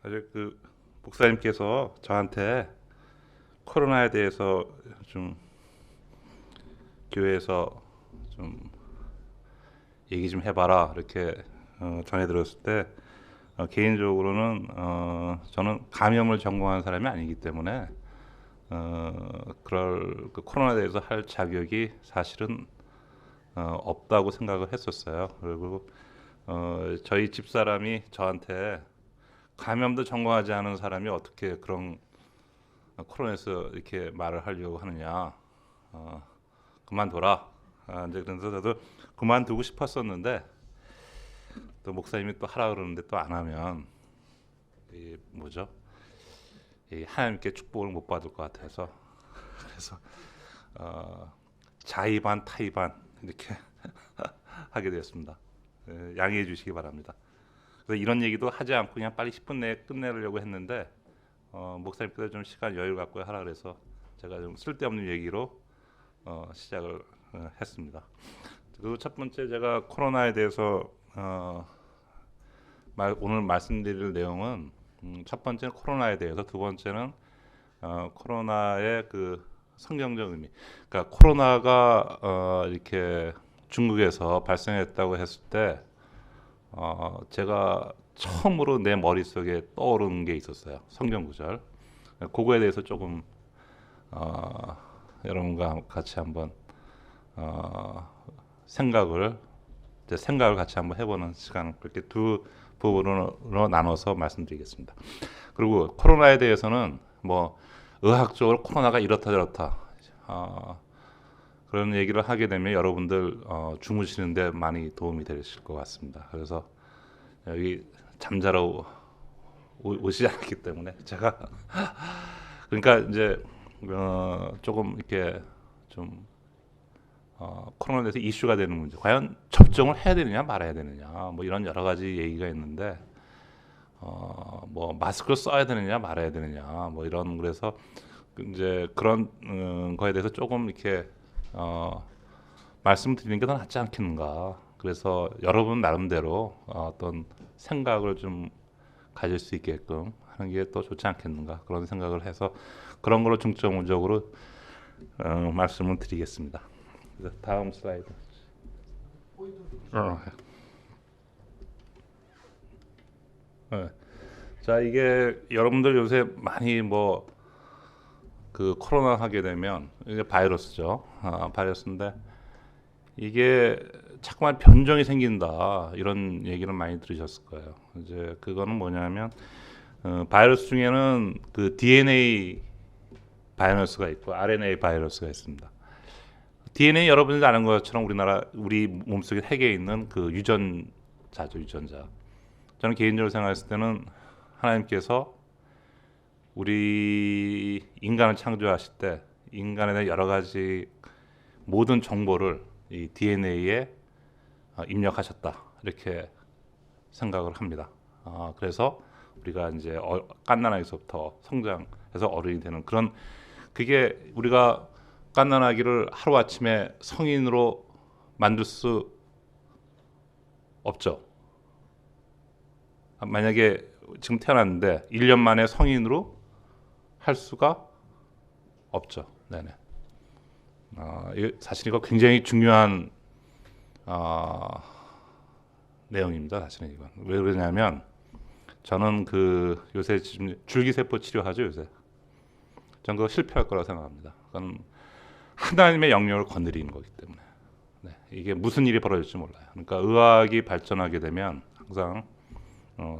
아주 목사님께서 저한테 코로나에 대해서 좀 교회에서 좀 얘기 좀 해봐라 이렇게 전해 들었을 때 개인적으로는 저는 감염을 전공한 사람이 아니기 때문에 그럴 코로나에 대해서 할 자격이 사실은 없다고 생각을 했었어요. 그리고 저희 집 사람이 저한테 감염도 전공하지 않은 사람이 어떻게 그런 코로나에서 이렇게 말을 하려고 하느냐, 그만둬라. 이제 그래서 저도 그만두고 싶었었는데 또 목사님이 또 하라 그러는데 또 안 하면 이 뭐죠? 이 하나님께 축복을 못 받을 것 같아서 그래서 자의반 타의반 이렇게 하게 되었습니다. 양해해 주시기 바랍니다. 그래서 이런 얘기도 하지 않고 그냥 빨리 10분 내에 끝내려고 했는데 목사님께서 좀 시간 여유 갖고 하라 그래서 제가 좀 쓸데없는 얘기로 시작을 했습니다. 그리고 첫 번째 제가 코로나에 대해서 오늘 말씀드릴 내용은 첫 번째는 코로나에 대해서, 두 번째는 코로나의 그 성경적 의미. 그러니까 코로나가 이렇게 중국에서 발생했다고 했을 때 제가 처음으로 내 머릿속에 떠오르는 게 있었어요. 성경 구절. 그거에 대해서 조금 여러분과 같이 한번 생각을 같이 한번 해보는 시간, 그렇게 두 부분으로 나눠서 말씀드리겠습니다. 그리고 코로나에 대해서는 뭐 의학적으로 코로나가 이렇다 저렇다 그런 얘기를 하게 되면 여러분들 주무시는데 많이 도움이 되실 것 같습니다. 그래서 여기 잠자러 오시지 않기 때문에 제가 그러니까 이제 조금 이렇게 좀 코로나에 대해서 이슈가 되는 문제, 과연 접종을 해야 되느냐 말아야 되느냐, 뭐 이런 여러 가지 얘기가 있는데 뭐 마스크를 써야 되느냐 말아야 되느냐, 뭐 이런, 그래서 이제 그런 거에 대해서 조금 이렇게 말씀드리는 게 더 낫지 않겠는가. 그래서 여러분 나름대로 어떤 생각을 좀 가질 수 있게끔 하는 게 또 좋지 않겠는가, 그런 생각을 해서 그런 걸로 중점적으로 말씀을 드리겠습니다. 그래서 다음 슬라이드. 네. 자, 이게 여러분들 요새 많이 뭐 그 코로나 하게 되면 이게 바이러스죠. 바이러스인데 이게 자꾸만 변종이 생긴다, 이런 얘기를 많이 들으셨을 거예요. 이제 그거는 뭐냐면 바이러스 중에는 그 DNA 바이러스가 있고 RNA 바이러스가 있습니다. DNA 여러분들 아는 것처럼 우리 몸속에 핵에 있는 그 유전자죠, 유전자. 저는 개인적으로 생각했을 때는 하나님께서 우리 인간을 창조하실 때 인간에 대한 여러 가지 모든 정보를 이 DNA에 입력하셨다, 이렇게 생각을 합니다. 그래서 우리가 이제 갓난아기서부터 성장해서 어른이 되는 그런, 그게 우리가 갓난아기를 하루아침에 성인으로 만들 수 없죠. 만약에 지금 태어났는데 1년 만에 성인으로 할 수가 없죠. 네네. 사실 이거 굉장히 중요한 내용입니다. 사실은 이건 왜 그러냐면 저는 그 요새 지금 줄기세포 치료하죠 요새. 저는 그거 실패할 거라고 생각합니다. 그건 하나님의 영역을 건드리는 거기 때문에. 네, 이게 무슨 일이 벌어질지 몰라요. 그러니까 의학이 발전하게 되면 항상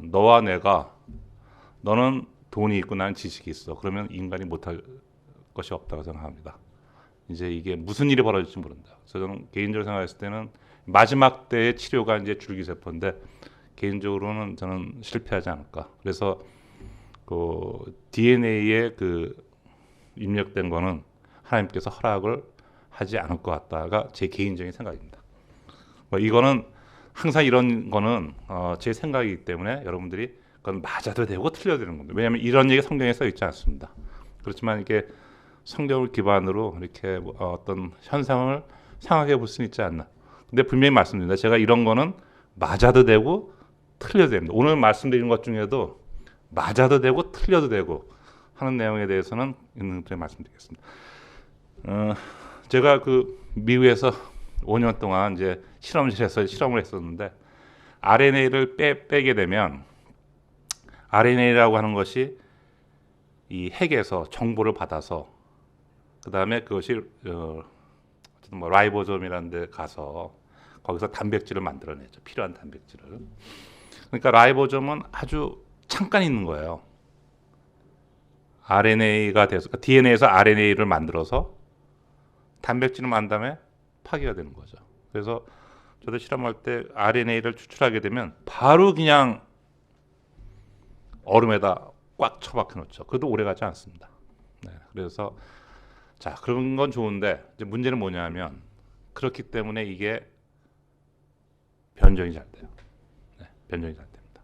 너와 내가, 너는 돈이 있고 나는 지식이 있어, 그러면 인간이 못할 것이 없다고 생각합니다. 이제 이게 무슨 일이 벌어질지 모른다. 그래서 저는 개인적으로 생각했을 때는 마지막 때의 치료가 이제 줄기세포인데 개인적으로는 저는 실패하지 않을까. 그래서 그 DNA에 그 입력된 거는 하나님께서 허락을 하지 않을 것 같다가 제 개인적인 생각입니다. 뭐 이거는 항상 이런 거는 제 생각이기 때문에 여러분들이 그건 맞아도 되고 틀려도 되는 겁니다. 왜냐하면 이런 얘기 성경에 써 있지 않습니다. 그렇지만 이게 성경을 기반으로 이렇게 어떤 현상을 생각해 볼 수는 있지 않나. 근데 분명히 말씀드립니다. 제가 이런 거는 맞아도 되고 틀려도 됩니다. 오늘 말씀드린 것 중에도 맞아도 되고 틀려도 되고 하는 내용에 대해서는 있는 데 말씀드리겠습니다. 제가 그 미국에서 5년 동안 이제 실험실에서 실험을 했었는데 RNA를 빼게 되면 RNA라고 하는 것이 이 핵에서 정보를 받아서 그 다음에 그것이 뭐 라이보솜이라는 데 가서 거기서 단백질을 만들어내죠. 필요한 단백질을. 그러니까 라이보솜은 아주 잠깐 있는 거예요. RNA가 돼서 그러니까 DNA에서 RNA를 만들어서 단백질을 만든 다음에 파괴가 되는 거죠. 그래서 저도 실험할 때 RNA를 추출하게 되면 바로 그냥 얼음에다 꽉 처박혀 놓죠. 그래도 오래 가지 않습니다. 네, 그래서 자 그런 건 좋은데 이제 문제는 뭐냐면 그렇기 때문에 이게 변종이 잘 돼요. 네, 변종이 잘 됩니다.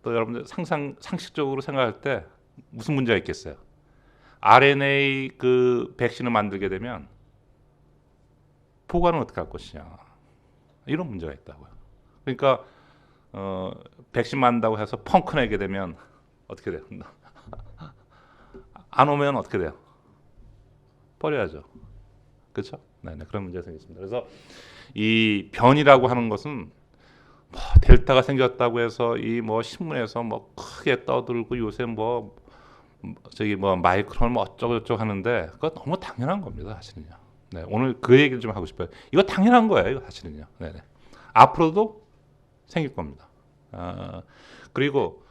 또 여러분들 상식적으로 생각할 때 무슨 문제가 있겠어요? RNA 그 백신을 만들게 되면 보관은 어떻게 할 것이냐 이런 문제가 있다고요. 그러니까 백신 만든다고 해서 펑크 내게 되면 어떻게 돼요? 안 오면 어떻게 돼요? 버려야죠. 그렇죠? 네, 그런 문제가 생겼습니다. 그래서 이 변이라고 하는 것은 뭐 델타가 생겼다고 해서 이 뭐 신문에서 뭐 크게 떠들고 요새 뭐 저기 뭐 마이크론 뭐 어쩌고저쩌고 하는데 그거 너무 당연한 겁니다, 사실은요. 네, 오늘 그 얘기를 좀 하고 싶어요. 이거 당연한 거예요, 이거 사실은요. 네, 앞으로도 생길 겁니다. 그리고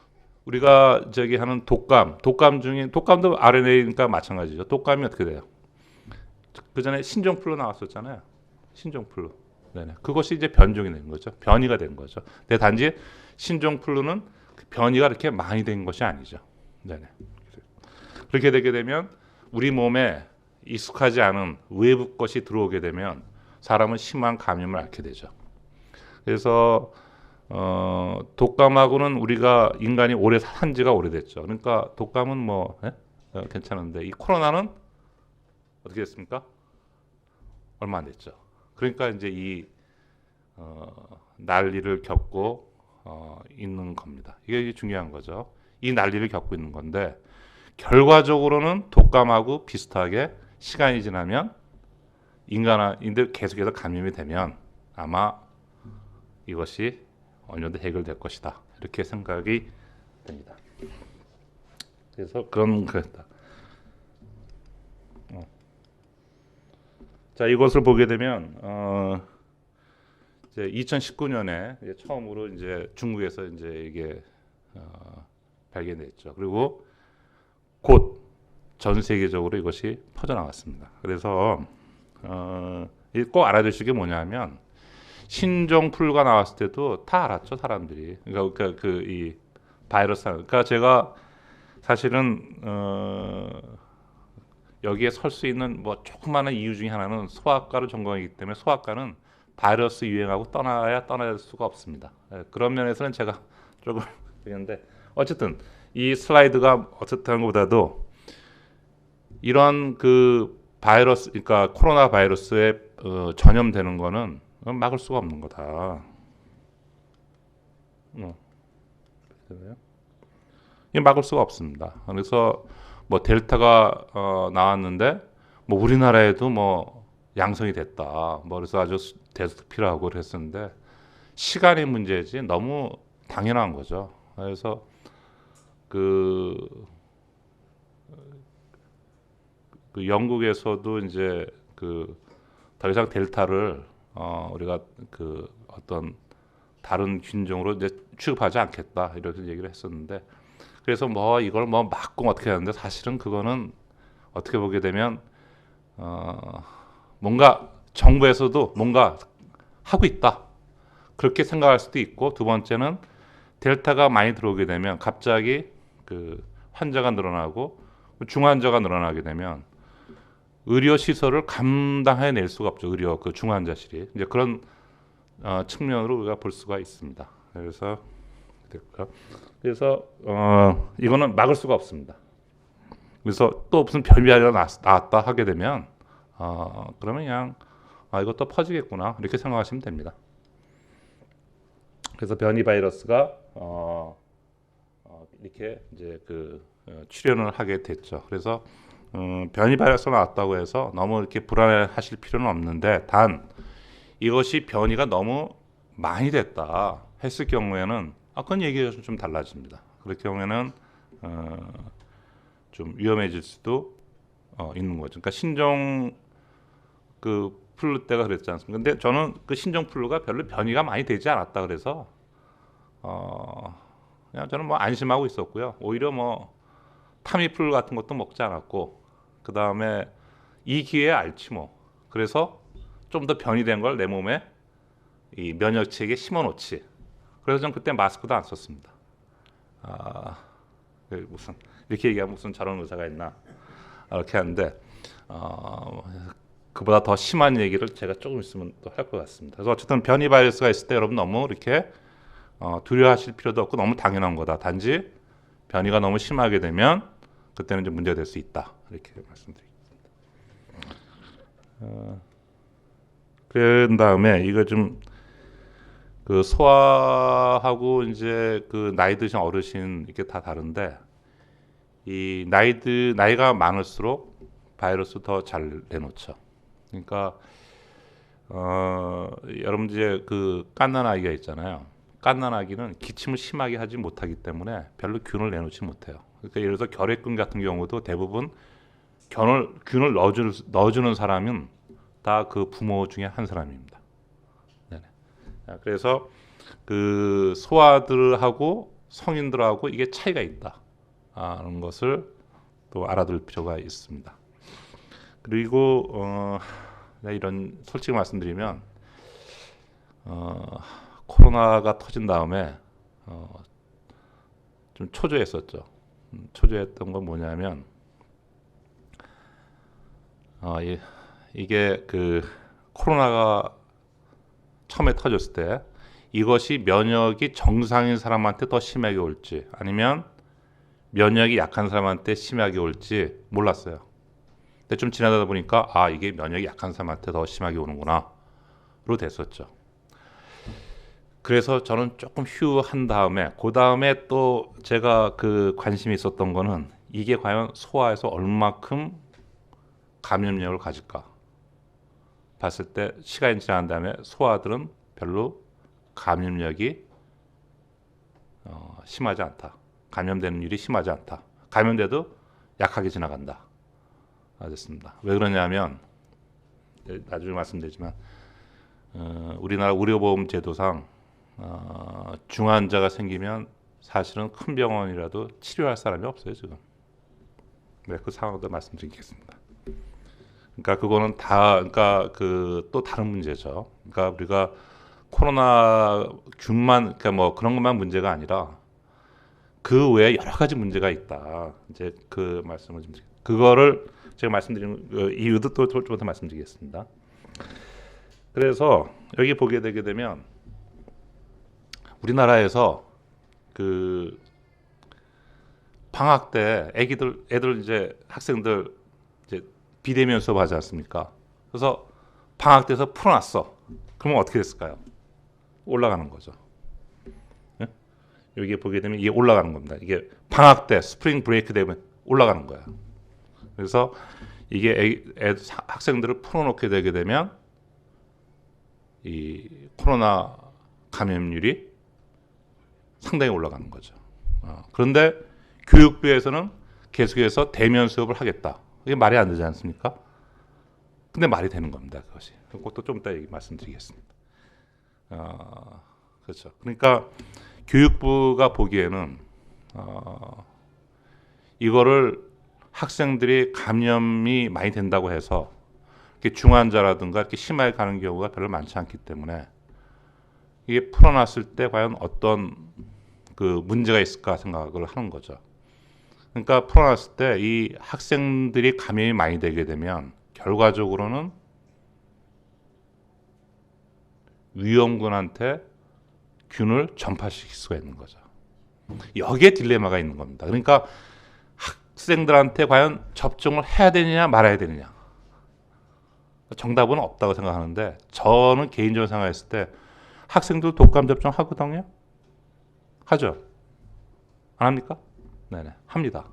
우리가 저기 하는 독감 중에 독감도 RNA니까 마찬가지죠. 독감이 어떻게 돼요? 그 전에 신종플루 나왔었잖아요. 신종플루. 네네. 그것이 이제 변종이 된 거죠. 변이가 된 거죠. 근데 단지 신종플루는 변이가 그렇게 많이 된 것이 아니죠. 네네. 그렇게 되게 되면 우리 몸에 익숙하지 않은 외부 것이 들어오게 되면 사람은 심한 감염을 앓게 되죠. 그래서 독감하고는 우리가 인간이 오래 산 지가 오래됐죠. 그러니까 독감은 뭐 괜찮은데 이 코로나는 어떻게 됐습니까? 얼마 안 됐죠. 그러니까 이제 이 난리를 겪고 있는 겁니다. 이게 중요한 거죠. 이 난리를 겪고 있는 건데 결과적으로는 독감하고 비슷하게 시간이 지나면 인간인들 계속해서 감염이 되면 아마 이것이 어느 정도 해결될 것이다. 이렇게 생각이 됩니다. 그래서 그렇다. 자, 이것을 보게 되면 이제 2019년에 이제 처음으로 이제 중국에서 이제 이게 발견됐죠. 그리고 곧 전 세계적으로 이것이 퍼져나갔습니다. 그래서 꼭 알아두실 게 뭐냐면 신종플루가 나왔을 때도 다 알았죠, 사람들이. 그러니까 그 이 바이러스. 그러니까 제가 사실은 여기에 설 수 있는 뭐 조그마한 이유 중에 하나는 소아과를 전공하기 때문에 소아과는 바이러스 유행하고 떠날 수가 없습니다. 그런 면에서는 제가 조금 되는데 어쨌든 이 슬라이드가 어쨌든 것보다도 이런 그 바이러스, 그러니까 코로나 바이러스에 전염되는 거는 막을 수가 없는 거다. 이게 막을 수가 없습니다. 그래서 뭐 델타가 나왔는데 뭐 우리나라에도 뭐 양성이 됐다. 뭐 그래서 아주 대스피라고 그랬었는데 시간의 문제지 너무 당연한 거죠. 그래서 그 영국에서도 이제 더 이상 델타를 우리가 그 어떤 다른 균종으로 이제 취급하지 않겠다 이렇게 얘기를 했었는데 그래서 뭐 이걸 뭐 막고 어떻게 하는데 사실은 그거는 어떻게 보게 되면 뭔가 정부에서도 뭔가 하고 있다 그렇게 생각할 수도 있고 두 번째는 델타가 많이 들어오게 되면 갑자기 그 환자가 늘어나고 중환자가 늘어나게 되면 의료 시설을 감당해낼 수가 없죠. 의료 그 중환자실이 이제 그런 측면으로 우리가 볼 수가 있습니다. 그래서 이거는 막을 수가 없습니다. 그래서 또 무슨 변이가 나왔다 하게 되면 그러면 그냥 이것도 퍼지겠구나 이렇게 생각하시면 됩니다. 그래서 변이 바이러스가 이렇게 이제 그 출연을 하게 됐죠. 그래서 변이 바이러스가 나왔다고 해서 너무 이렇게 불안해하실 필요는 없는데, 단 이것이 변이가 너무 많이 됐다 했을 경우에는 그건 얘기가 좀 달라집니다. 그럴 경우에는 좀 위험해질 수도 있는 거죠. 그러니까 신종 그 플루 때가 그랬지 않습니까? 근데 저는 그 신종 플루가 별로 변이가 많이 되지 않았다 그래서 그냥 저는 뭐 안심하고 있었고요. 오히려 뭐 타미플 같은 것도 먹지 않았고, 그 다음에 이 기회에 알지 뭐. 그래서 좀 더 변이된 걸 내 몸에 이 면역 체계에 심어놓지. 그래서 전 그때 마스크도 안 썼습니다. 무슨 이렇게 얘기하면 무슨 저런 의사가 있나 이렇게 하는데 그보다 더 심한 얘기를 제가 조금 있으면 또 할 것 같습니다. 그래서 어쨌든 변이 바이러스가 있을 때 여러분 너무 이렇게 두려워하실 필요도 없고 너무 당연한 거다. 단지 변이가 너무 심하게 되면 그때는 좀 문제가 될 수 있다. 이렇게 말씀드리겠습니다. 그런 다음에 이거 좀 그 소아하고 이제 그 나이 드신 어르신 이렇게 다 다른데, 이 나이가 많을수록 바이러스 더 잘 내놓죠. 그러니까 여러분 이제 그 갓난 아기가 있잖아요. 갓난 아기는 기침을 심하게 하지 못하기 때문에 별로 균을 내놓지 못해요. 그러니까 예를 들어서 결핵균 같은 경우도 대부분 균을 넣어주는 사람은 다 그 부모 중에 한 사람입니다. 네네. 그래서 그 소아들하고 성인들하고 이게 차이가 있다는 것을 또 알아둘 필요가 있습니다. 그리고 이런 솔직히 말씀드리면 코로나가 터진 다음에 좀 초조했었죠. 초조했던 건 뭐냐면 이게 그 코로나가 처음에 터졌을 때 이것이 면역이 정상인 사람한테 더 심하게 올지 아니면 면역이 약한 사람한테 심하게 올지 몰랐어요. 근데 좀 지나다 보니까 이게 면역이 약한 사람한테 더 심하게 오는구나로 됐었죠. 그래서 저는 조금 휴한 다음에 그 다음에 또 제가 그 관심이 있었던 거는 이게 과연 소아에서 얼마큼 감염력을 가질까 봤을 때 시간이 지난 다음에 소아들은 별로 감염력이 심하지 않다. 감염되는 일이 심하지 않다. 감염돼도 약하게 지나간다. 됐습니다. 왜 그러냐면 나중에 말씀드리지만 우리나라 의료보험 제도상 중환자가 생기면 사실은 큰 병원이라도 치료할 사람이 없어요 지금. 네, 그 상황도 말씀드리겠습니다. 그러니까 그거는 그러니까 그 또 다른 문제죠. 그러니까 우리가 코로나 균만 그러니까 뭐 그런 것만 문제가 아니라 그 외에 여러 가지 문제가 있다. 이제 그 말씀을 좀 그거를 제가 말씀드리는 이유도 또 좀 더 말씀드리겠습니다. 그래서 여기 보게 되게 되면 우리나라에서 그 방학 때 애들 이제 학생들 이제 비대면 수업하지 않습니까? 그래서 방학 때서 풀어놨어. 그러면 어떻게 됐을까요? 올라가는 거죠. 네? 여기 보게 되면 이게 올라가는 겁니다. 이게 방학 때 스프링 브레이크 되면 올라가는 거야. 그래서 이게 학생들을 풀어놓게 되게 되면 이 코로나 감염률이 상당히 올라가는 거죠. 그런데 교육부에서는 계속해서 대면 수업을 하겠다. 이게 말이 안 되지 않습니까? 근데 말이 되는 겁니다. 그것이. 그것도 좀 이따 말씀드리겠습니다. 그렇죠. 그러니까 교육부가 보기에는 이거를 학생들이 감염이 많이 된다고 해서 이렇게 중환자라든가 이렇게 심하게 가는 경우가 별로 많지 않기 때문에 이게 풀어놨을 때 과연 어떤 그 문제가 있을까 생각을 하는 거죠. 그러니까 풀어놨을 때 이 학생들이 감염이 많이 되게 되면 결과적으로는 위험군한테 균을 전파시킬 수가 있는 거죠. 여기에 딜레마가 있는 겁니다. 그러니까 학생들한테 과연 접종을 해야 되느냐 말아야 되느냐. 정답은 없다고 생각하는데 저는 개인적으로 생각했을 때 학생들 독감 접종 하거든요. 하죠? 안 합니까? 네네, 합니다.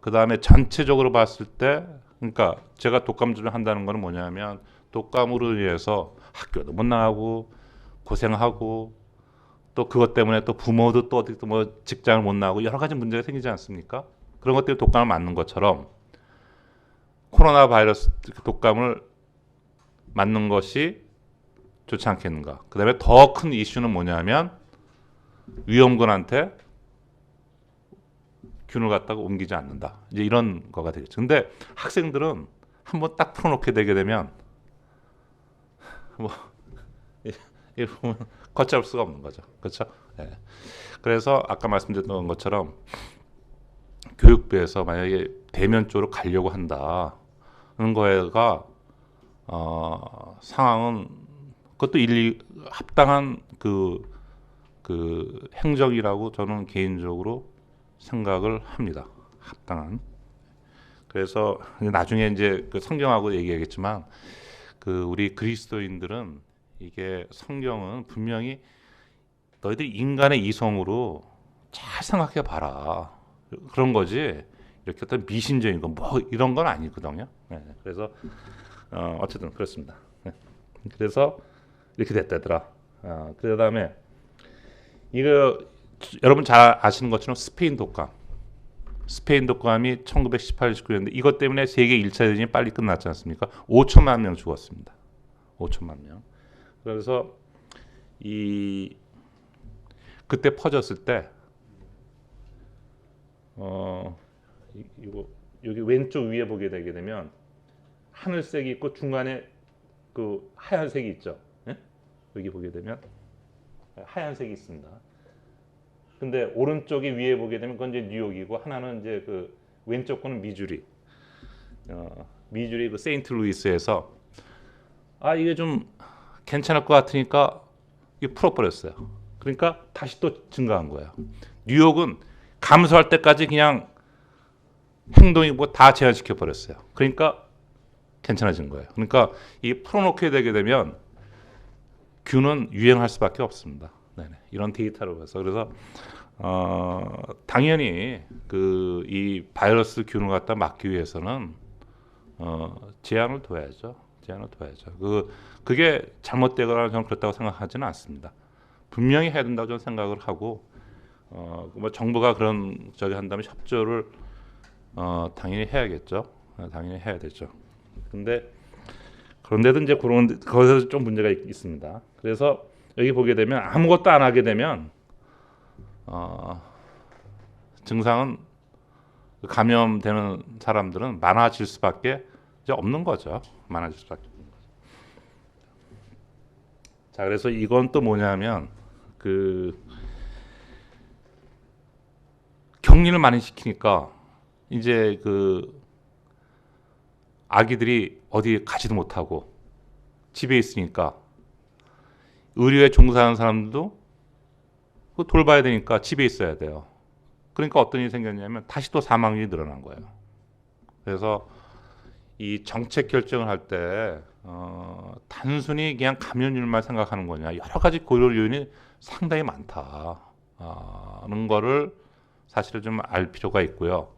그 다음에 전체적으로 봤을 때, 그러니까 제가 독감주를 한다는 거는 뭐냐면 독감으로 인해서 학교도 못 나가고 고생하고 또 그것 때문에 또 부모도 또 어디 뭐 직장을 못 나가고 여러 가지 문제가 생기지 않습니까? 그런 것 때문에 독감을 맞는 것처럼 코로나 바이러스 독감을 맞는 것이 좋지 않겠는가? 그 다음에 더 큰 이슈는 뭐냐면 위험군한테 균을 갖다가 옮기지 않는다. 이제 이런 거가 되겠죠. 근데 학생들은 한번 딱 풀어놓게 되게 되면 뭐 이 보면 걷잡을 수가 없는 거죠. 그렇죠? 네. 그래서 아까 말씀드렸던 것처럼 교육부에서 만약에 대면 쪽으로 가려고 한다는 거가 상황은 그것도 합당한 그 행정이라고 저는 개인적으로 생각을 합니다. 합당한. 그래서 나중에 이제 그 성경하고 얘기하겠지만 그 우리 그리스도인들은 이게 성경은 분명히 너희들 인간의 이성으로 잘 생각해 봐라 그런 거지 이렇게 어떤 미신적인 거 뭐 이런 건 아니거든요. 네, 그래서 어쨌든 그렇습니다. 네. 그래서 이렇게 됐다더라. 그다음에 이거 여러분 잘 아시는 것처럼 스페인 독감이 1918, 19년인데 이것 때문에 세계 1차 대전이 빨리 끝났지 않습니까? 5천만 명 죽었습니다. 5천만 명. 그래서 그때 퍼졌을 때 이거 여기 왼쪽 위에 보게 되게 되면 하늘색이 있고 중간에 그 하얀색이 있죠. 예? 여기 보게 되면 하얀색이 있습니다. 근데 오른쪽이 위에 보게 되면 그건 이제 뉴욕이고 하나는 이제 그 왼쪽 거는 미주리 그 세인트루이스에서 이게 좀 괜찮을 것 같으니까 이게 풀어버렸어요. 그러니까 다시 또 증가한 거예요. 뉴욕은 감소할 때까지 그냥 행동이 뭐 다 제한시켜 버렸어요. 그러니까 괜찮아진 거예요. 그러니까 이 풀어놓게 되게 되면 균은 유행할 수밖에 없습니다. 네네. 이런 데이터로 해서 그래서 당연히 이 바이러스 균을 갖다 막기 위해서는 제한을 둬야죠. 그게 잘못되거나 저는 그렇다고 생각하지는 않습니다. 분명히 해야 된다고 저는 생각을 하고 뭐 정부가 그런 저기 한다면 협조를 당연히 해야겠죠. 당연히 해야 되죠. 근데 그런데도 이제 거기서 좀 문제가 있습니다. 그래서 여기 보게 되면 아무것도 안 하게 되면 증상은 감염되는 사람들은 많아질 수밖에 이제 없는 거죠. 많아질 수밖에 없는 거죠. 자, 그래서 이건 또 뭐냐면 격리를 많이 시키니까 이제 아기들이 어디 가지도 못하고 집에 있으니까 의료에 종사하는 사람들도 돌봐야 되니까 집에 있어야 돼요. 그러니까 어떤 일이 생겼냐면 다시 또 사망률이 늘어난 거예요. 그래서 이 정책 결정을 할 때 단순히 그냥 감염률만 생각하는 거냐 여러 가지 고려 요인이 상당히 많다는 거를 사실은 좀 알 필요가 있고요.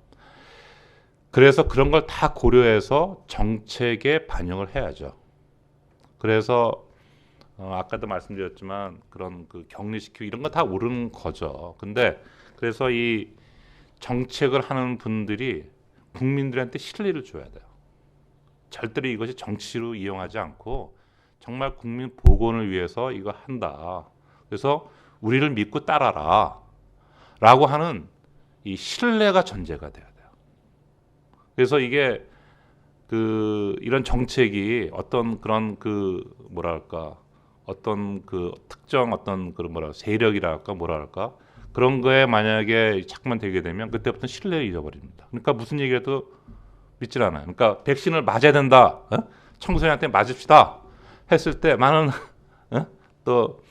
그래서 그런 걸 다 고려해서 정책에 반영을 해야죠. 그래서 아까도 말씀드렸지만 그런 격리시키고 이런 거 다 옳은 거죠. 근데 그래서 이 정책을 하는 분들이 국민들한테 신뢰를 줘야 돼요. 절대로 이것이 정치로 이용하지 않고 정말 국민 보건을 위해서 이거 한다. 그래서 우리를 믿고 따라라. 라고 하는 이 신뢰가 전제가 돼야 돼요. 그래서 이게 이런 정책이 어떤 그런 뭐랄까 어떤 특정 어떤 세력이랄까 뭐랄까 그런 거에 만약에 자꾸만 되게 되면 그때부터 신뢰를 잃어버립니다. 그러니까 무슨 얘기해도 믿질 않아요. 그러니까 백신을 맞아야 된다. 청소년한테 맞읍시다. 했을 때 많은 또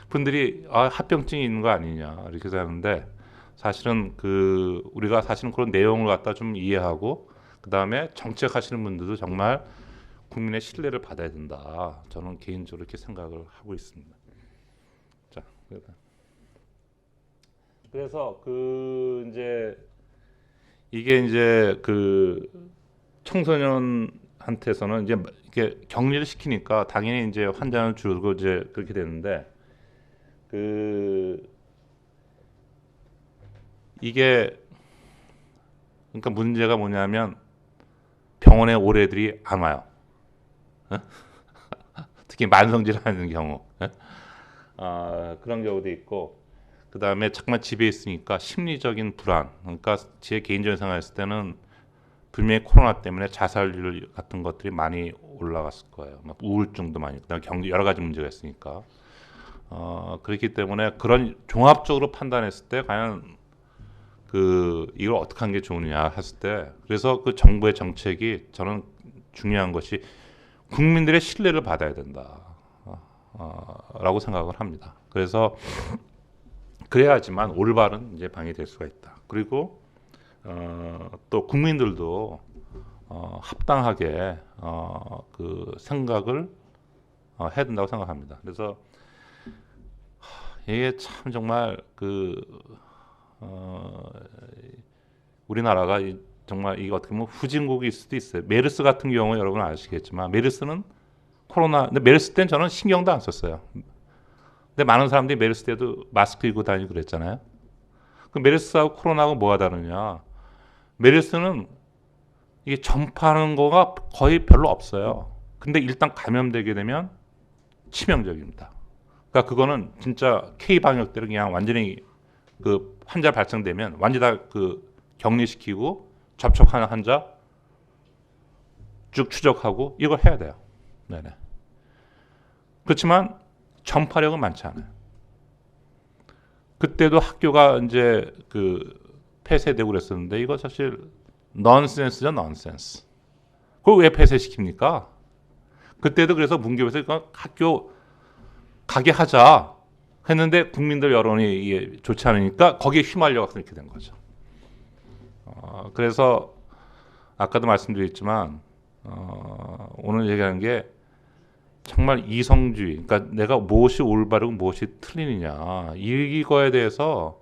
분들이 합병증이 있는 거 아니냐 이렇게 생각하는데 사실은 우리가 사실은 그런 내용을 갖다 좀 이해하고 그 다음에 정책하시는 분들도 정말 국민의 신뢰를 받아야 된다. 저는 개인적으로 이렇게 생각을 하고 있습니다. 자, 그래서 그 이제 이게 이제 그 청소년한테서는 이제 이렇게 격리를 시키니까 당연히 이제 환자는 줄고 이제 그렇게 되는데 그 이게 그러니까 문제가 뭐냐면 병원에 올 애들이 안 와요. 어? 특히 만성질 하는 경우. 그런 경우도 있고 그 다음에 잠깐 집에 있으니까 심리적인 불안. 그러니까 제 개인적인 생각했을 때는 분명히 코로나 때문에 자살률 같은 것들이 많이 올라갔을 거예요. 막 우울증도 많이, 그다음에 경제 여러 가지 문제가 있으니까. 그렇기 때문에 그런 종합적으로 판단했을 때 과연 그 이걸 어떻게 하는 게 좋으냐 했을 때 그래서 그 정부의 정책이 저는 중요한 것이 국민들의 신뢰를 받아야 된다. 라고 생각을 합니다. 그래서 그래야지만 올바른 이제 방이 될 수가 있다. 그리고 또 국민들도 합당하게 그 생각을 해야 된다고 생각합니다. 그래서 이게 참 정말 그 우리나라가 정말 이게 어떻게 보면 후진국일 수도 있어요. 메르스 같은 경우 여러분 아시겠지만 메르스는 근데 메르스 때는 저는 신경도 안 썼어요. 근데 많은 사람들이 메르스 때도 마스크 입고 다니고 그랬잖아요. 그 메르스하고 코로나하고 뭐가 다르냐? 메르스는 이게 전파하는 거가 거의 별로 없어요. 근데 일단 감염되게 되면 치명적입니다. 그러니까 그거는 진짜 K 방역대로 그냥 완전히 그 환자 발생되면 완전 다 그 격리시키고 접촉하는 환자 쭉 추적하고 이걸 해야 돼요. 네네. 그렇지만 전파력은 많지 않아요. 그때도 학교가 이제 그 폐쇄되고 그랬었는데 이거 사실 넌센스죠, 넌센스. 그걸 왜 폐쇄시킵니까? 그때도 그래서 문교에서 학교 가게 하자 했는데 국민들 여론이 이게 좋지 않으니까 거기에 휘말려서 이렇게 된 거죠. 그래서 아까도 말씀드렸지만 오늘 얘기하는 게 정말 이성주의, 그러니까 내가 무엇이 올바르고 무엇이 틀리느냐 이거에 대해서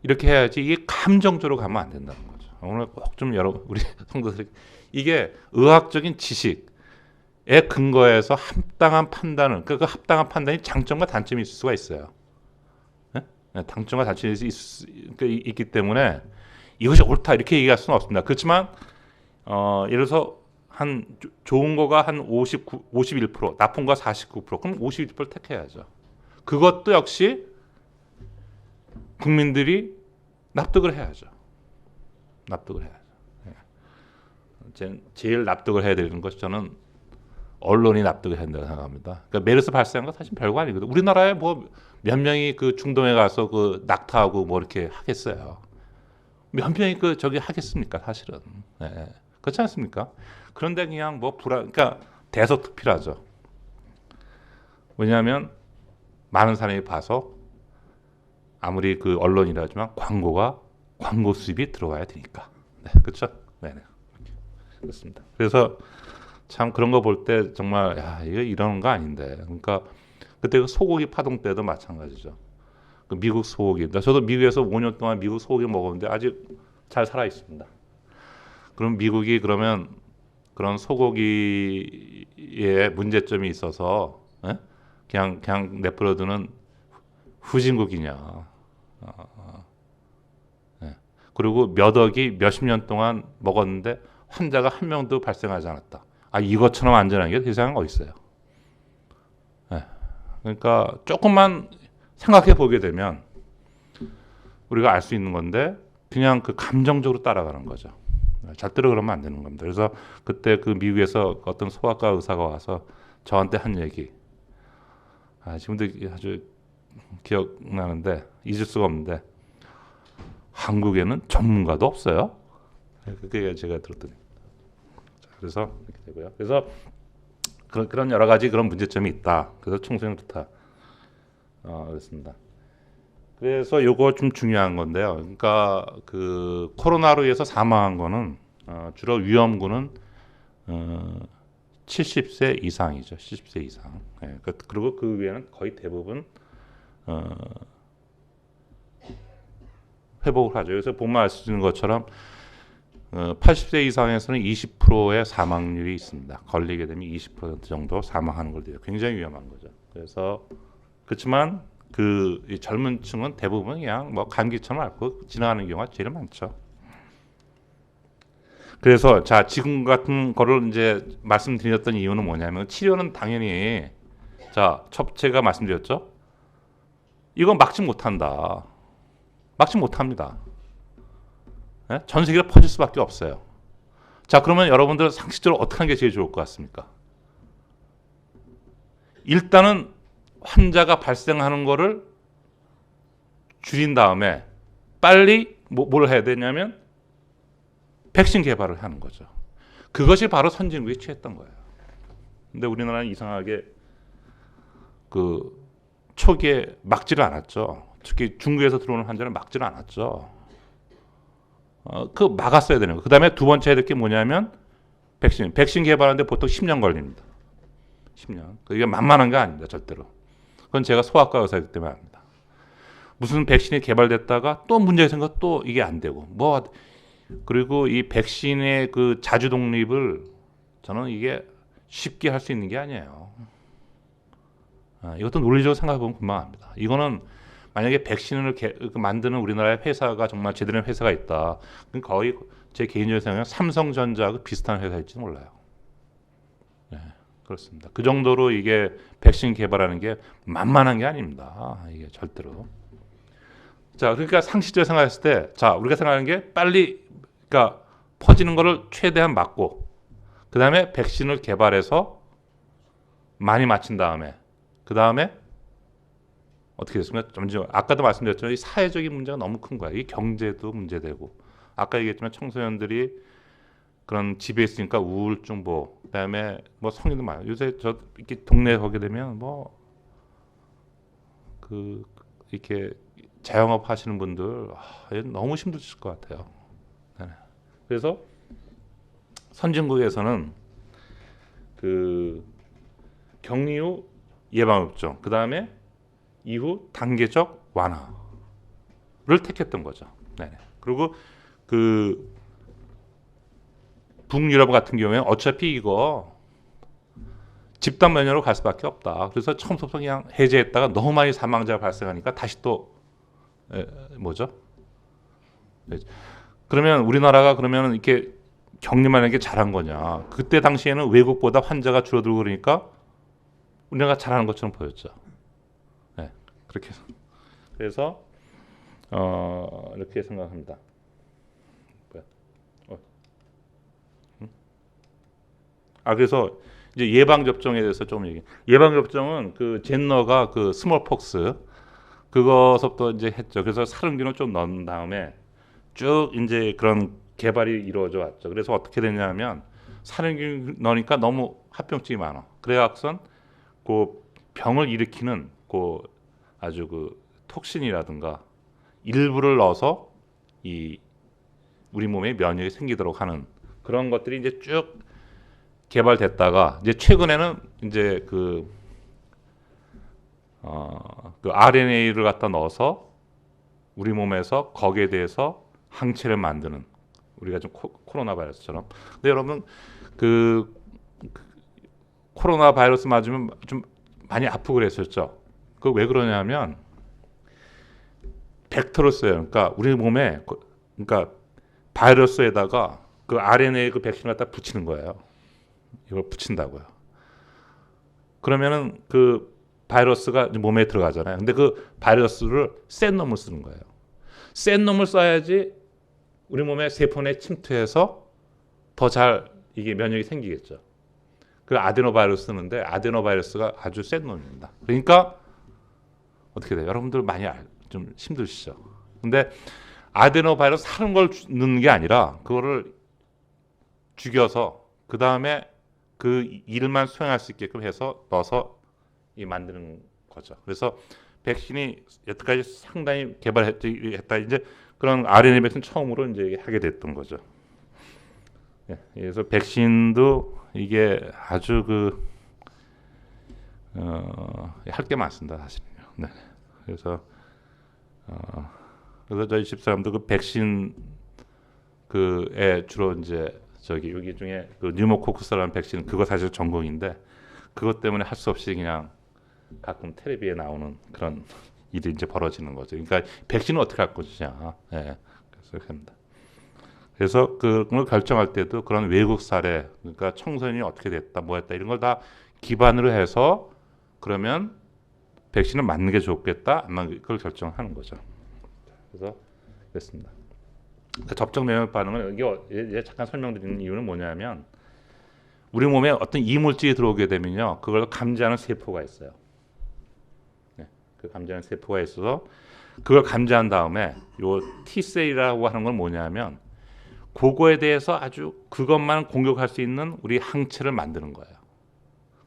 이렇게 해야지 이게 감정적으로 가면 안 된다는 거죠. 오늘 꼭 좀 여러분 우리 성도들이 이게 의학적인 지식에 근거해서 합당한 판단을 그 합당한 판단이 장점과 단점이 있을 수가 있어요. 네? 장점과 단점이 있기 때문에 이것이 옳다 이렇게 얘기할 수는 없습니다. 그렇지만 예를 들어서 한 좋은 거가 한 51%, 나쁜 거 49%, 그럼 51%를 택해야죠. 그것도 역시 국민들이 납득을 해야죠. 납득을 해야죠. 제일 납득을 해야 되는 것이 저는 언론이 납득을 해야 된다고 생각합니다. 그러니까 메르스 발생한 거 사실 별거 아니거든요. 우리나라에 뭐 몇 명이 그 중동에 가서 그 낙타하고 뭐 이렇게 하겠어요. 몇 명이 그 저기 하겠습니까? 사실은. 네. 그렇지 않습니까? 그런데 그냥 뭐 그러니까 대서특필하죠. 왜냐하면 많은 사람이 봐서 아무리 그 언론이라지만 광고 수입이 들어와야 되니까. 네, 그렇죠? 네, 네. 그렇습니다. 그래서 참 그런 거 볼 때 정말 야 이거 이러는 거 아닌데. 그러니까 그때 그 소고기 파동 때도 마찬가지죠. 그 미국 소고기. 저도 미국에서 5년 동안 미국 소고기 먹었는데 아직 잘 살아 있습니다. 그럼 미국이 그러면 그런 소고기에 문제점이 있어서 그냥 내버려두는 후진국이냐? 그리고 몇 억이 몇십 년 동안 먹었는데 환자가 한 명도 발생하지 않았다. 이것처럼 안전한 게 세상에 어디 있어요? 그러니까 조금만 생각해 보게 되면 우리가 알 수 있는 건데 그냥 그 감정적으로 따라가는 거죠. 절대로 그러면 안 되는 겁니다. 그래서 그때 그 미국에서 어떤 소아과 의사가 와서 저한테 한 얘기, 지금도 아주 기억나는데 잊을 수가 없는데 한국에는 전문가도 없어요. 그게 제가 들었더니 그래서 이렇게 되고요. 그래서 그런 여러 가지 그런 문제점이 있다. 그래서 청소년 좋다. 그렇습니다. 그래서 요거 좀 중요한 건데요. 그러니까 그 코로나로 인해서 사망한 거는 주로 위험군은 70세 이상이죠. 70세 이상. 그리고 그 위에는 거의 대부분 회복을 하죠. 그래서 보면 알 수 있는 것처럼 80세 이상에서는 20%의 사망률이 있습니다. 걸리게 되면 20% 정도 사망하는 걸 돼요. 굉장히 위험한 거죠. 그래서 그렇지만 이 젊은 층은 대부분 그냥 뭐 감기처럼 앓고 지나가는 경우가 제일 많죠. 그래서 자 지금 같은 거를 이제 말씀드렸던 이유는 뭐냐면 치료는 당연히 자 첫 제가 말씀드렸죠. 이건 막지 못한다. 막지 못합니다. 예? 전 세계로 퍼질 수밖에 없어요. 자 그러면 여러분들 상식적으로 어떻게 하는 게 제일 좋을 것 같습니까? 일단은 환자가 발생하는 거를 줄인 다음에 빨리 뭘 해야 되냐면 백신 개발을 하는 거죠. 그것이 바로 선진국이 취했던 거예요. 근데 우리나라는 이상하게 그 초기에 막지를 않았죠. 특히 중국에서 들어오는 환자를 막지를 않았죠. 그 막았어야 되는 거. 그 다음에 두 번째 해야 될 게 뭐냐면 백신 개발하는데 보통 10년 걸립니다. 10년. 이게 만만한 게 아닙니다. 절대로. 그건 제가 소아과 의사이기 때문에 압니다. 무슨 백신이 개발됐다가 또 문제가 생겨 또 이게 안 되고 그리고 이 백신의 그 자주 독립을 저는 이게 쉽게 할 수 있는 게 아니에요. 이것도 논리적으로 생각해 보면 금방 합니다. 이거는 만약에 백신을 만드는 우리나라의 회사가 정말 제대로 된 회사가 있다. 그럼 거의 제 개인적인 생각은 삼성전자하고 비슷한 회사일지 몰라요. 네, 그렇습니다. 그 정도로 이게 백신 개발하는 게 만만한 게 아닙니다. 이게 절대로. 자, 그러니까 상식적으로 생각했을 때, 자, 우리가 생각하는 게 빨리, 그러니까 퍼지는 거를 최대한 막고, 그 다음에 백신을 개발해서 많이 맞힌 다음에, 그 다음에 어떻게 됐습니까? 아까도 말씀드렸지만 이 사회적인 문제가 너무 큰 거야. 이 경제도 문제되고, 아까 얘기했지만 청소년들이 그런 집에 있으니까 우울증 그다음에 뭐 성인도 많아요. 요새 저 이렇게 동네에 가게 되면 이렇게 자영업 하시는 분들 너무 힘드실 것 같아요. 네. 그래서 선진국에서는 그 격리 후 예방접종, 그 다음에 이후 단계적 완화를 택했던 거죠. 네. 그리고 그 북유럽 같은 경우에는 어차피 이거 집단 면역으로 갈 수밖에 없다. 그래서 처음부터 그냥 해제했다가 너무 많이 사망자가 발생하니까 다시 또 뭐죠? 그러면 우리나라가 그러면 이렇게 격리만 하는 게 잘한 거냐? 그때 당시에는 외국보다 환자가 줄어들고 그러니까 우리나라가 잘하는 것처럼 보였죠. 네, 그렇게 해서 그래서 이렇게 생각합니다. 그래서 이제 예방 접종에 대해서 좀 얘기. 예방 접종은 그 젠너가 그 스몰폭스 그거서부터 이제 했죠. 그래서 사릉균을 좀 넣은 다음에 쭉 이제 그런 개발이 이루어져 왔죠. 그래서 어떻게 됐냐면 사릉균 넣으니까 너무 합병증이 많아. 그래갖선 그 병을 일으키는 그 아주 그 톡신이라든가 일부를 넣어서 이 우리 몸에 면역이 생기도록 하는 그런 것들이 이제 쭉 개발됐다가 이제 최근에는 이제 그 RNA를 갖다 넣어서 우리 몸에서 거기에 대해서 항체를 만드는 우리가 좀 코로나 바이러스처럼. 근데 여러분 그 코로나 바이러스 맞으면 좀 많이 아프고 그랬었죠. 그 왜 그러냐면 벡터를 써요. 그러니까 우리 몸에 그러니까 바이러스에다가 그 RNA 그 백신을 갖다 붙이는 거예요. 이걸 붙인다고요. 그러면은 그 바이러스가 몸에 들어가잖아요. 근데 그 바이러스를 센 놈을 쓰는 거예요. 센 놈을 써야지 우리 몸의 세포에 침투해서 더 잘 이게 면역이 생기겠죠. 그 아데노바이러스 쓰는데 아데노바이러스가 아주 센 놈입니다. 그러니까 어떻게 돼요? 여러분들 많이 좀 힘드시죠. 근데 아데노바이러스 하는 걸 넣는 게 아니라 그거를 죽여서 그 다음에 그 일만 수행할 수 있게끔 해서 넣어서 만드는 거죠. 그래서 백신이 여태까지 상당히 개발했다. 이제 그런 RNA 백신 처음으로 이제 하게 됐던 거죠. 네, 그래서 백신도 이게 아주 할 게 많습니다, 사실은요. 네. 그래서 그래서 저희 집사람도 그 백신 그에 주로 이제 저기 여기 중에 그 뉴모코쿠스라는 백신 그거 사실 전공인데 그것 때문에 할 수 없이 그냥 가끔 텔레비에 나오는 그런 일이 이제 벌어지는 거죠. 그러니까 백신은 어떻게 할 것이냐. 예. 그래서 그렇게 합니다. 그래서 그걸 결정할 때도 그런 외국 사례, 그러니까 청소년이 어떻게 됐다, 뭐 했다 이런 걸 다 기반으로 해서 그러면 백신을 맞는 게 좋겠다, 안 맞는 걸 결정하는 거죠. 그래서 그랬습니다. 접종 면역 반응은 이게 잠깐 설명드리는 이유는 뭐냐면 우리 몸에 어떤 이물질이 들어오게 되면요, 그걸 감지하는 세포가 있어요. 네, 그 감지하는 세포가 있어서 그걸 감지한 다음에 요 T셀이라고 하는 건 뭐냐면 그거에 대해서 아주 그것만 공격할 수 있는 우리 항체를 만드는 거예요.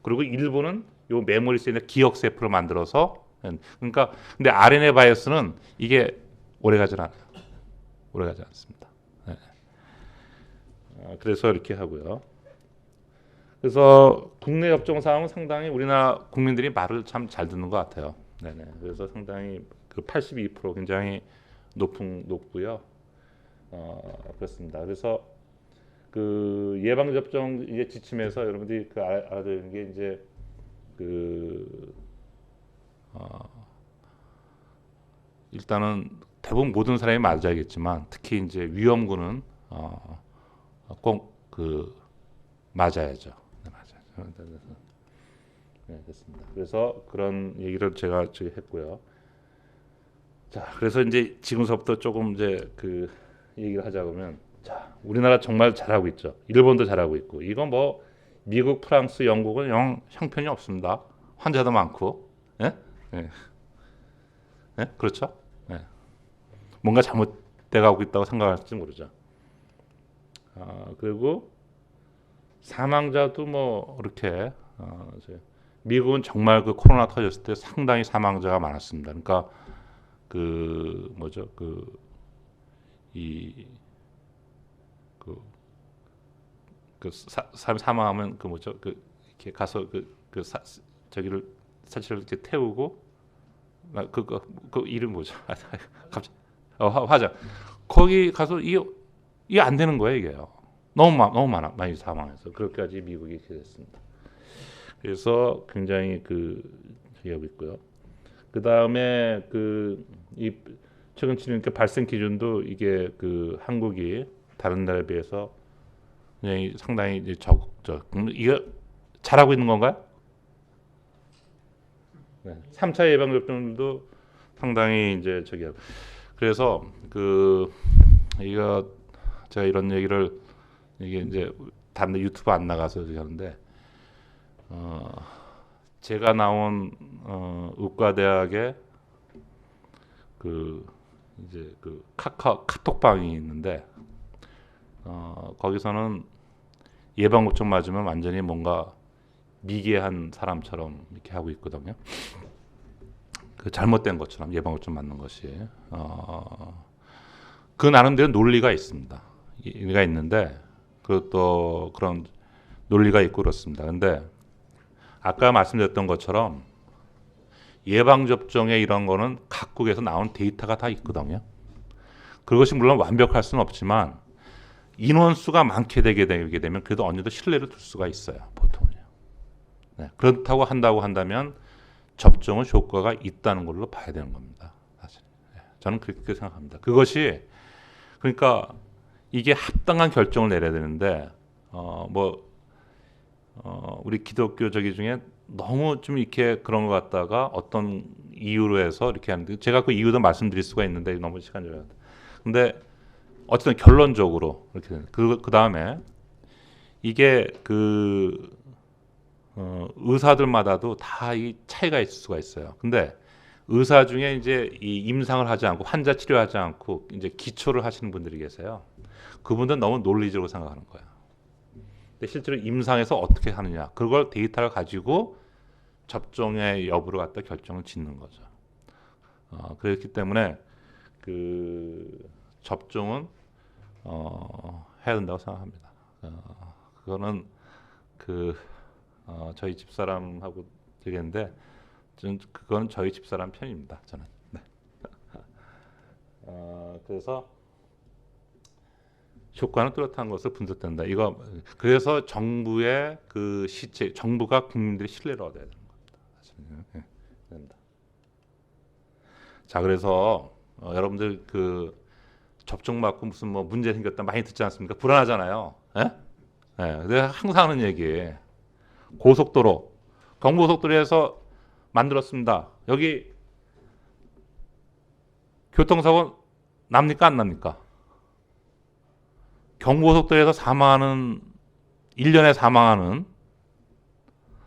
그리고 일부는 요 메모리스에 있는 기억 세포를 만들어서 그러니까 근데 RNA 바이러스는 이게 오래가지 않아요. 오래가지 않습니다. 네. 그래서 이렇게 하고요. 그래서 국내 접종 사항은 상당히 우리나라 국민들이 말을 참 잘 듣는 것 같아요. 네네. 그래서 상당히 그 82% 굉장히 높고요. 그렇습니다. 그래서 그 예방 접종 이제 지침에서 여러분들이 그 알아야 되는 게 이제 그 일단은 대부분 모든 사람이 맞아야겠지만 특히 이제 위험군은 꼭 그 맞아야죠. 네, 맞아요. 네, 됐습니다. 그래서 그런 얘기를 제가 했고요. 자, 그래서 이제 지금서부터 조금 이제 그 얘기를 하자 그러면 자, 우리나라 정말 잘하고 있죠. 일본도 잘하고 있고 이건 뭐 미국, 프랑스, 영국은 영 형편이 없습니다. 환자도 많고, 예? 예. 예? 그렇죠? 예. 뭔가 잘못돼 가고 있다고 생각할지 모르죠. 그리고 사망자도 뭐 이렇게 미국은 정말 그 코로나 터졌을 때 상당히 사망자가 많았습니다. 그러니까 그 뭐죠? 사람 사망하면 그 뭐죠? 이렇게 가서 저기를 사실을 이렇게 태우고 그 이름 뭐죠? 갑자기 화장 거기 가서 이게 안 되는 거예요 이게요. 너무 많이 사망해서 그렇게까지 미국이 이렇게 됐습니다. 그래서 굉장히 저기하고 있고요. 그 다음에 이 최근 치료니까 발생 기준도 이게 한국이 다른 나라에 비해서 굉장히 상당히 이제 적죠. 이거 잘하고 있는 건가요? 네. 3차 예방 접종도 상당히 이제 저기하고. 그래서 이거 제가 이런 얘기를 이게 이제 다른 유튜브 안 나가서 하는데 제가 나온 의과대학의 이제 카톡방이 있는데 거기서는 예방접종 맞으면 완전히 뭔가 미개한 사람처럼 이렇게 하고 있거든요. 그 잘못된 것처럼 예방접종 맞는 것이 그 나름대로 논리가 있습니다. 논리가 있는데 그것도 그런 논리가 있고 그렇습니다. 근데 아까 말씀드렸던 것처럼 예방접종에 이런 거는 각국에서 나온 데이터가 다 있거든요. 그것이 물론 완벽할 수는 없지만 인원수가 많게 되게 되면 그래도 어느 정도 신뢰를 둘 수가 있어요. 보통은요. 네, 그렇다고 한다면 접종은 효과가 있다는 걸로 봐야 되는 겁니다. 사실. 네, 저는 그렇게 생각합니다. 그것이 그러니까 이게 합당한 결정을 내려야 되는데 우리 기독교 저기 중에 너무 좀 이렇게 그런 것 같다가 어떤 이유로 해서 이렇게 하는데 제가 그 이유도 말씀드릴 수가 있는데 너무 시간이 없어요. 근데 어쨌든 결론적으로 이렇게 되는 그 다음에 이게 의사들마다도 다 이 차이가 있을 수가 있어요. 근데 의사 중에 이제 이 임상을 하지 않고 환자 치료하지 않고 이제 기초를 하시는 분들이 계세요. 그분들은 너무 논리적으로 생각하는 거예요. 근데 실제로 임상에서 어떻게 하느냐 그걸 데이터를 가지고 접종의 여부를 갖다 결정을 짓는 거죠. 그렇기 때문에 접종은 해야 된다고 생각합니다. 그거는 저희 집사람하고 되겠는데 그건 저희 집사람 편입니다. 저는. 네. 그래서 효과는 뚜렷한 것을 분석된다. 이거 그래서 정부의 그 시체, 정부가 국민들의 신뢰를 얻어야 되는 겁니다. 사실은. 예, 된다. 자, 그래서 여러분들 그 접종 맞고 무슨 뭐 문제 생겼다 많이 듣지 않습니까? 불안하잖아요. 예? 예, 내가 항상 하는 얘기. 고속도로, 경부고속도로에서 만들었습니다. 여기 교통사고 납니까 안 납니까? 경부고속도로에서 사망하는 1년에 사망하는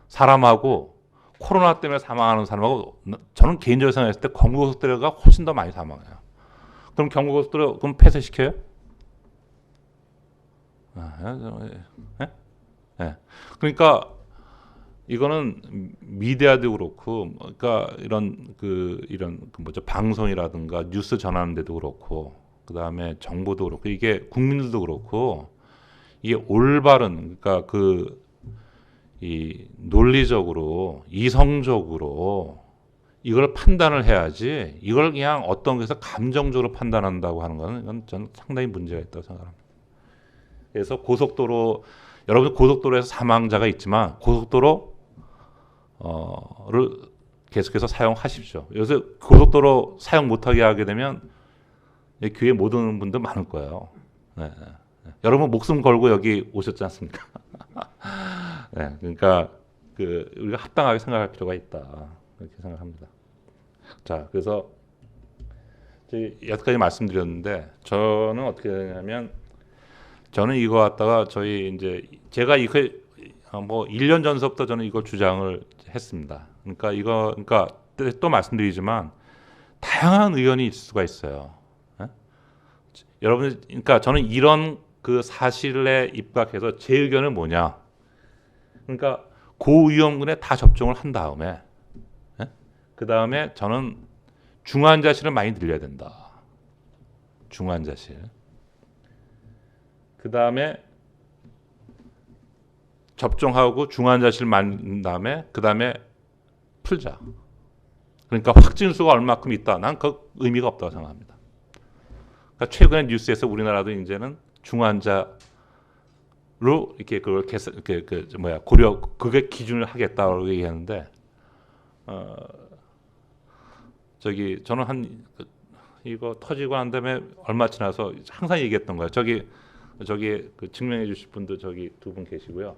사람하고 코로나 때문에 사망하는 사람하고 저는 개인적으로 생각했을 때 경부고속도로가 훨씬 더 많이 사망해요. 그럼 경부고속도로 그럼 폐쇄시켜요? 예? 예. 그러니까 이거는 미디어도 그렇고, 그러니까 이런 그 뭐죠, 방송이라든가 뉴스 전하는 데도 그렇고, 그 다음에 정보도 그렇고, 이게 국민들도 그렇고, 이게 올바른, 그러니까 이 논리적으로 이성적으로 이걸 판단을 해야지, 이걸 그냥 어떤 것에서 감정적으로 판단한다고 하는 거는 이건 저는 상당히 문제가 있다고 생각합니다. 그래서 고속도로, 여러분 고속도로에서 사망자가 있지만 고속도로 를 계속해서 사용하십시오. 요새 고속도로 사용 못하게 하게 되면 귀에 못 오는 분들 많을 거예요. 네, 네. 여러분 목숨 걸고 여기 오셨지 않습니까? 네, 그러니까 우리가 합당하게 생각할 필요가 있다. 그렇게 생각합니다. 자, 그래서 여기까지 말씀드렸는데 저는 어떻게 되냐면 저는 이거 갖다가 저희 이제 제가 이거 뭐 1년 전서부터 저는 이걸 주장을 했습니다. 그러니까 또 말씀드리지만 다양한 의견이 있을 수가 있어요. 예? 여러분, 그러니까 저는 이런 그 사실에 입각해서 제 의견은 뭐냐? 그러니까 고위험군에 다 접종을 한 다음에, 예? 그 다음에 저는 중환자실을 많이 늘려야 된다. 중환자실. 그 다음에 접종하고 중환자실 만든 다음에 그 다음에 풀자. 그러니까 확진수가 얼마큼 있다. 난 그 의미가 없다고 생각합니다. 그러니까 최근에 뉴스에서 우리나라도 이제는 중환자로 이렇게 그걸 고려 그게 기준을 하겠다고 얘기하는데 저는 이거 터지고 난 다음에 얼마 지나서 항상 얘기했던 거예요. 저기 그 증명해 주실 분도 저기 두 분 계시고요.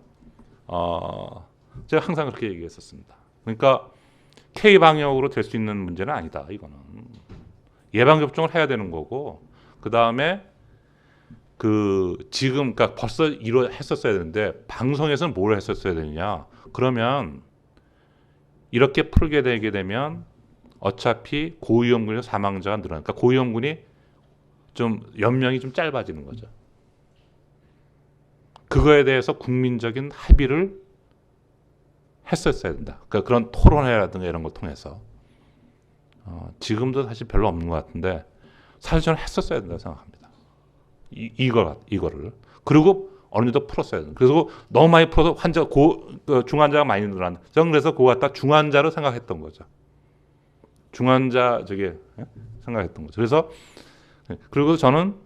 제가 항상 그렇게 얘기했었습니다. 그러니까 K 방역으로 될 수 있는 문제는 아니다. 이거는 예방 접종을 해야 되는 거고, 그 다음에 지금 그러니까 벌써 했었어야 되는데 방송에서는 뭘 했었어야 되느냐? 그러면 이렇게 풀게 되게 되면 어차피 고위험군에서 사망자가 늘어나니까 고위험군이 좀 연명이 좀 짧아지는 거죠. 그거에 대해서 국민적인 합의를 했었어야 된다. 그러니까 그런 토론회라든가 이런 걸 통해서 지금도 사실 별로 없는 것 같은데 사실 저는 했었어야 된다고 생각합니다. 이거를 그리고 어느 정도 풀었어야 된다. 그래서 너무 많이 풀어서 중환자가 많이 늘어난다. 저는 그래서 그거 갖다 중환자로 생각했던 거죠. 중환자 생각했던 거죠. 그래서 그리고 저는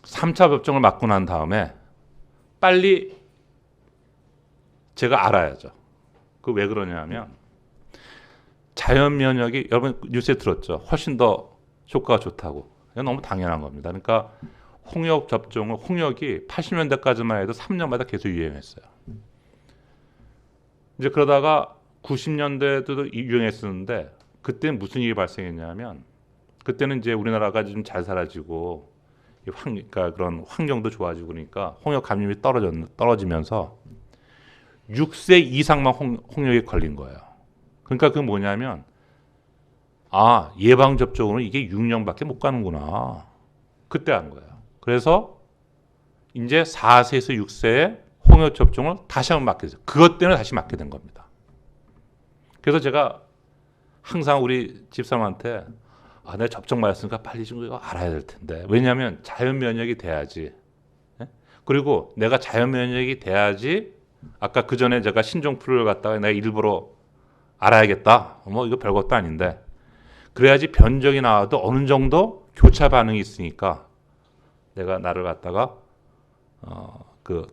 3차 접종을 맞고 난 다음에 빨리 제가 알아야죠. 그 왜 그러냐면 자연 면역이 여러분 뉴스에 들었죠. 훨씬 더 효과가 좋다고. 이건 너무 당연한 겁니다. 그러니까 홍역이 80년대까지만 해도 3년마다 계속 유행했어요. 이제 그러다가 90년대도 유행했었는데 그때는 무슨 일이 발생했냐면 그때는 이제 우리나라가 좀 잘 살아지고 그러니까 그런 환경도 좋아지고 그러니까 홍역 감염이 떨어지면서 6세 이상만 홍역에 걸린 거예요. 그러니까 그게 뭐냐면 예방 접종으로 이게 6년밖에 못 가는구나. 그때 한 거예요. 그래서 이제 4세에서 6세에 홍역 접종을 다시 한번 맞게 됐어요. 그것 때문에 다시 맞게 된 겁니다. 그래서 제가 항상 우리 집사람한테 내가 접종 맞았으니까 빨리 좀 이거 알아야 될 텐데. 왜냐하면 자연 면역이 돼야지. 그리고 내가 자연 면역이 돼야지. 아까 그 전에 제가 신종플루를 갖다가 내가 일부러 알아야겠다. 뭐 이거 별것도 아닌데. 그래야지 변종이 나와도 어느 정도 교차 반응이 있으니까 내가 나를 갖다가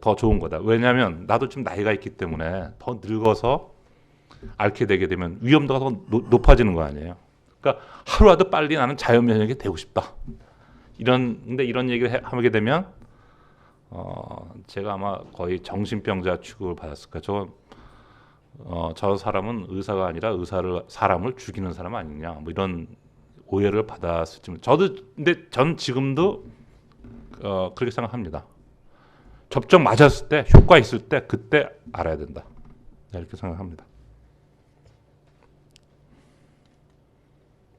더 좋은 거다. 왜냐하면 나도 좀 나이가 있기 때문에 더 늙어서 앓게 되게 되면 위험도가 더 높아지는 거 아니에요. 그러니까 하루라도 빨리 나는 자연 면역이 되고 싶다. 근데 이런 얘기를 하게 되면 제가 아마 거의 정신병자 취급을 받았을 거예요. 저 사람은 의사가 아니라 사람을 죽이는 사람 아니냐, 뭐 이런 오해를 받았을지. 근데 전 지금도 그렇게 생각합니다. 접종 맞았을 때 효과 있을 때 그때 알아야 된다. 이렇게 생각합니다.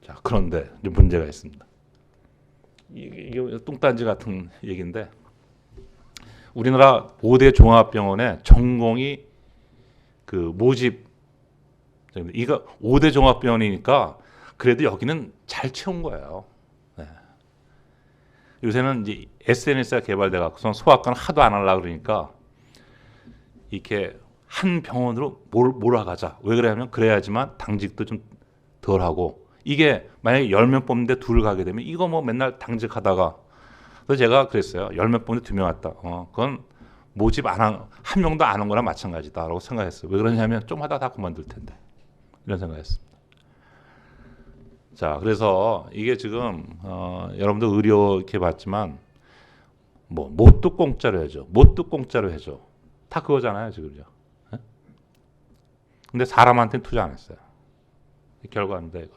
자, 그런데 이제 문제가 있습니다. 이게 뚱딴지 같은 얘기인데, 우리나라 5대 종합병원의 전공이 모집, 이거 5대 종합병원이니까 그래도 여기는 잘 채운 거예요. 네. 요새는 이제 SNS가 개발돼 갖고서 소아과는 하도 안 하려고 그러니까 이렇게 한 병원으로 몰아가자. 왜 그러냐면 그래야지만 당직도 좀 덜 하고, 이게 만약에 10명 뽑는데 둘 가게 되면 이거 뭐 맨날 당직하다가, 그래서 제가 그랬어요. 10명 뽑는데 2명 왔다. 그건 모집 한 명도 안 한 거나 마찬가지다라고 생각했어요. 왜 그러냐면 좀 하다 다 그만둘 텐데. 이런 생각했습니다. 자, 그래서 이게 지금 여러분들 의료 이렇게 봤지만 뭐 못도 공짜로 해줘, 못도 공짜로 해줘, 다 그거잖아요 지금요. 네? 근데 사람한테는 투자 안 했어요. 결과입니다 이거.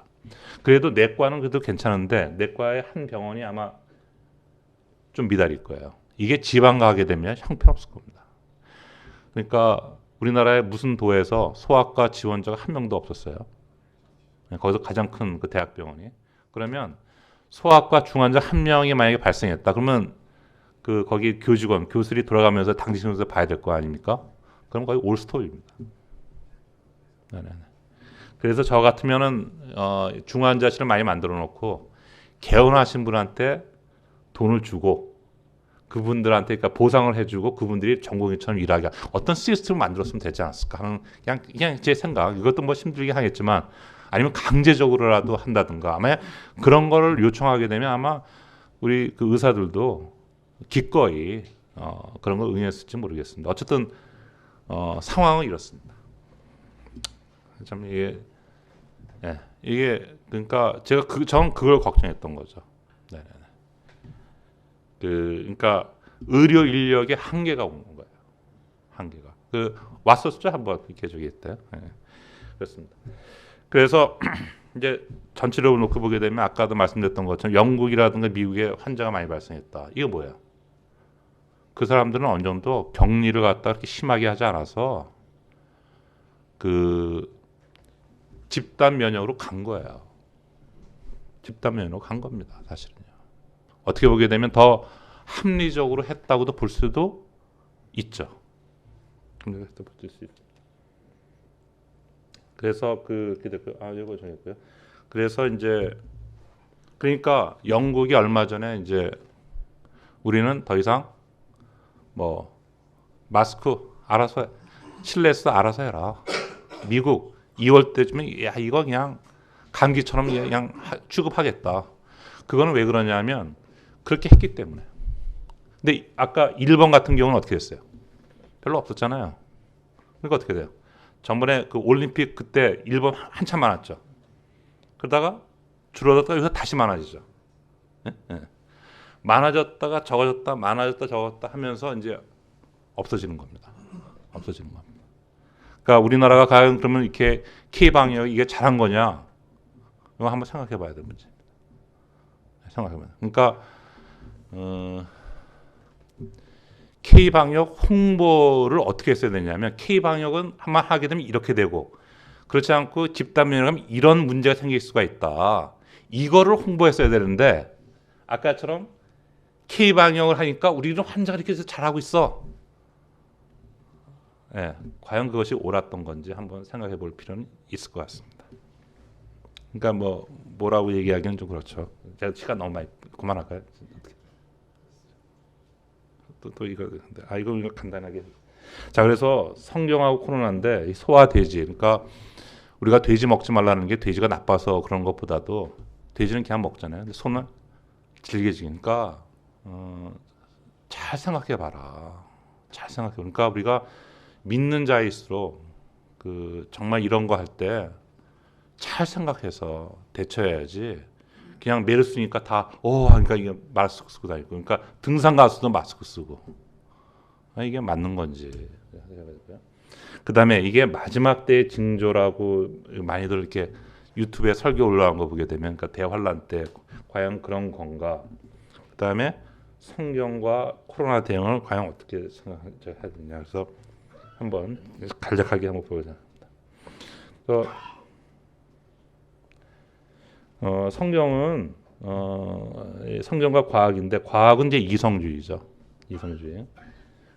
그래도 내과는 그래도 괜찮은데 내과의 한 병원이 아마 좀 미달일 거예요. 이게 지방 가게 되면 형편없을 겁니다. 그러니까 우리나라의 무슨 도에서 소아과 지원자가 한 명도 없었어요. 거기서 가장 큰 그 대학병원이. 그러면 소아과 중환자 한 명이 만약에 발생했다. 그러면 거기 교수들이 돌아가면서 당직선에서 봐야 될 거 아닙니까? 그럼 거의 올스톱입니다. 네네. 그래서 저 같으면은 중환자실을 많이 만들어 놓고 개원하신 분한테 돈을 주고 그분들한테 그러니까 보상을 해주고 그분들이 전공의처럼 일하게 어떤 시스템을 만들었으면 되지 않았을까 하는 그냥 제 생각. 이것도 뭐 힘들긴 하겠지만 아니면 강제적으로라도 한다든가 아마 그런 거를 요청하게 되면 아마 우리 그 의사들도 기꺼이 그런 걸 응했을지 모르겠습니다. 어쨌든 상황은 이렇습니다. 참 이게 그러니까 제가 전 그걸 걱정했던 거죠. 네네네. 그러니까 의료 인력의 한계가 오는 거예요. 한계가. 왔었죠 한번 이렇게 저기 했대요. 네. 그렇습니다. 그래서 이제 전체적으로 놓고 보게 되면 아까도 말씀드렸던 것처럼 영국이라든가 미국에 환자가 많이 발생했다. 이거 뭐야? 그 사람들은 어느 정도 격리를 갖다 그렇게 심하게 하지 않아서 집단 면역으로 간 거예요. 집단 면역으로 간 겁니다. 사실은요. 어떻게 보게 되면 더 합리적으로 했다고도 볼 수도 있죠. 그래서 이거 정했고요. 그래서 이제 그러니까 영국이 얼마 전에 이제 우리는 더 이상 뭐 마스크 알아서 실내에서 알아서 해라. 미국 2월 때쯤에 야 이거 그냥 감기처럼 그냥 취급하겠다. 그거는 왜 그러냐면 그렇게 했기 때문에. 근데 아까 일본 같은 경우는 어떻게 했어요? 별로 없었잖아요. 그러니까 어떻게 돼요? 전번에 그 올림픽 그때 일본 한참 많았죠. 그러다가 줄어들다가 여기서 다시 많아지죠. 네? 네. 많아졌다가 적어졌다, 많아졌다 적었다 하면서 이제 없어지는 겁니다. 없어지는 겁니다. 그러니까 우리나라가 과연 그러면 이렇게 K 방역 이게 잘한 거냐? 이거 한번 생각해봐야 될 문제입니다. 생각해봐요. 그러니까 K 방역 홍보를 어떻게 했어야 되냐면 K 방역은 한번 하게 되면 이렇게 되고 그렇지 않고 집단 면역하면 이런 문제가 생길 수가 있다. 이거를 홍보했어야 되는데 아까처럼 K 방역을 하니까 우리는 환자가 이렇게 해서 잘하고 있어. 네, 과연 그것이 옳았던 건지 한번 생각해 볼 필요는 있을 것 같습니다. 그러니까 뭐라고 얘기하기는 좀 그렇죠. 제가 시간 너무 많이 그만할까요? 또 이거 간단하게. 자, 그래서 성경하고 코로나인데 소와 돼지. 그러니까 우리가 돼지 먹지 말라는 게 돼지가 나빠서 그런 것보다도 돼지는 그냥 먹잖아요. 근데 소는 질겨지니까 잘 생각해봐라. 잘 생각해. 그러니까 우리가 믿는 자일수록 그 정말 이런 거 할 때 잘 생각해서 대처해야지. 그냥 메르스니까 다 하니까 이게 마스크 쓰고 다니고, 그러니까 등산 가서도 마스크 쓰고, 이게 맞는 건지. 그 다음에 이게 마지막 때의 징조라고 많이들 이렇게 유튜브에 설교 올라온 거 보게 되면, 그러니까 대환란 때 과연 그런 건가? 그 다음에 성경과 코로나 대응을 과연 어떻게 생각해야 되냐. 그래서 한번 간략하게 한번 보여자. 성경은 성경과 과학인데, 과학은 이제 이성주의죠. 이성주의.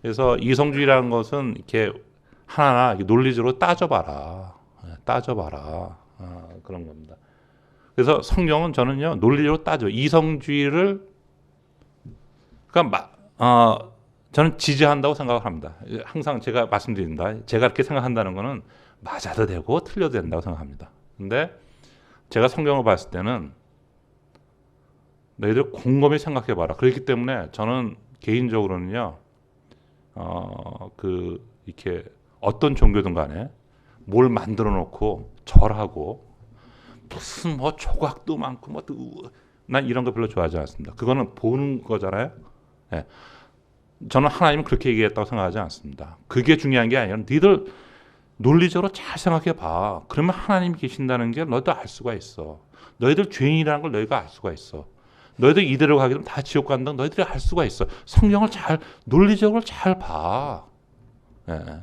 그래서 이성주의라는 것은 이렇게 하나하나 이렇게 논리적으로 따져봐라. 그런 겁니다. 그래서 성경은 저는요, 논리적으로 따져. 이성주의를 그러니까 저는 지지한다고 생각을 합니다. 항상 제가 말씀드린다. 제가 그렇게 생각한다는 거는 맞아도 되고 틀려도 된다고 생각합니다. 근데 제가 성경을 봤을 때는 너희들 곰곰이 생각해봐라. 그렇기 때문에 저는 개인적으로는요, 이렇게 어떤 종교든 간에 뭘 만들어 놓고 절하고 무슨 뭐 조각도 많고 난 이런 거 별로 좋아하지 않습니다. 그거는 보는 거잖아요. 네. 저는 하나님은 그렇게 얘기했다고 생각하지 않습니다. 그게 중요한 게 아니라 너희들 논리적으로 잘 생각해 봐. 그러면 하나님이 계신다는 게 너희도 알 수가 있어. 너희들 죄인이라는 걸 너희가 알 수가 있어. 너희들 이대로 가게 되면 다 지옥 간다는 걸 너희들이 알 수가 있어. 성경을 논리적으로 잘 봐. 네.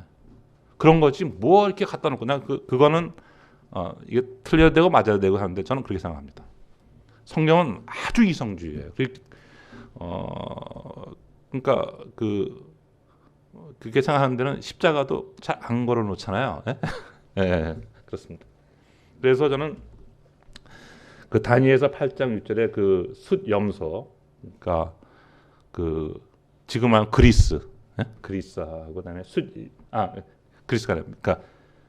그런 거지 뭐 이렇게 갖다 놓고 난 그거는 이게 틀려도 되고 맞아도 되고 하는데 저는 그렇게 생각합니다. 성경은 아주 이성주의예요. 그러니까 그렇게 생각하는 데는 십자가도 잘 안 걸어 놓잖아요. 네, 그렇습니다. 그래서 저는 그 다니엘서 8장 6절에 그 숫염소, 그러니까 지금 한 그리스하고 그다음에 그리스가 그러니까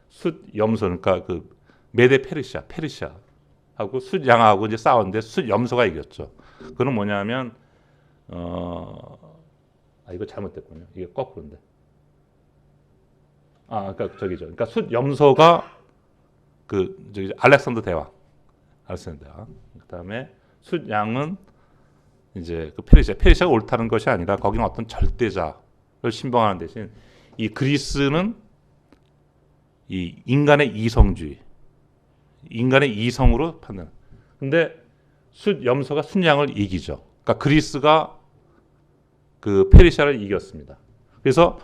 숫염소, 그러니까 그 메데 페르시아하고 숫양하고 이제 싸웠는데 숫염소가 이겼죠. 그건 뭐냐면 이거 잘못됐군요. 이게 거꾸로인데. 그러니까 저기죠. 그러니까 숫염소가 알렉산더 대왕. 그다음에 숫양은 이제 그 페르시아가 옳다는 것이 아니라 거기는 어떤 절대자를 신봉하는 대신 이 그리스는 이 인간의 이성주의, 인간의 이성으로 판단. 근데 숫염소가 숫양을 이기죠. 그러니까 그리스가 그 페르시아를 이겼습니다. 그래서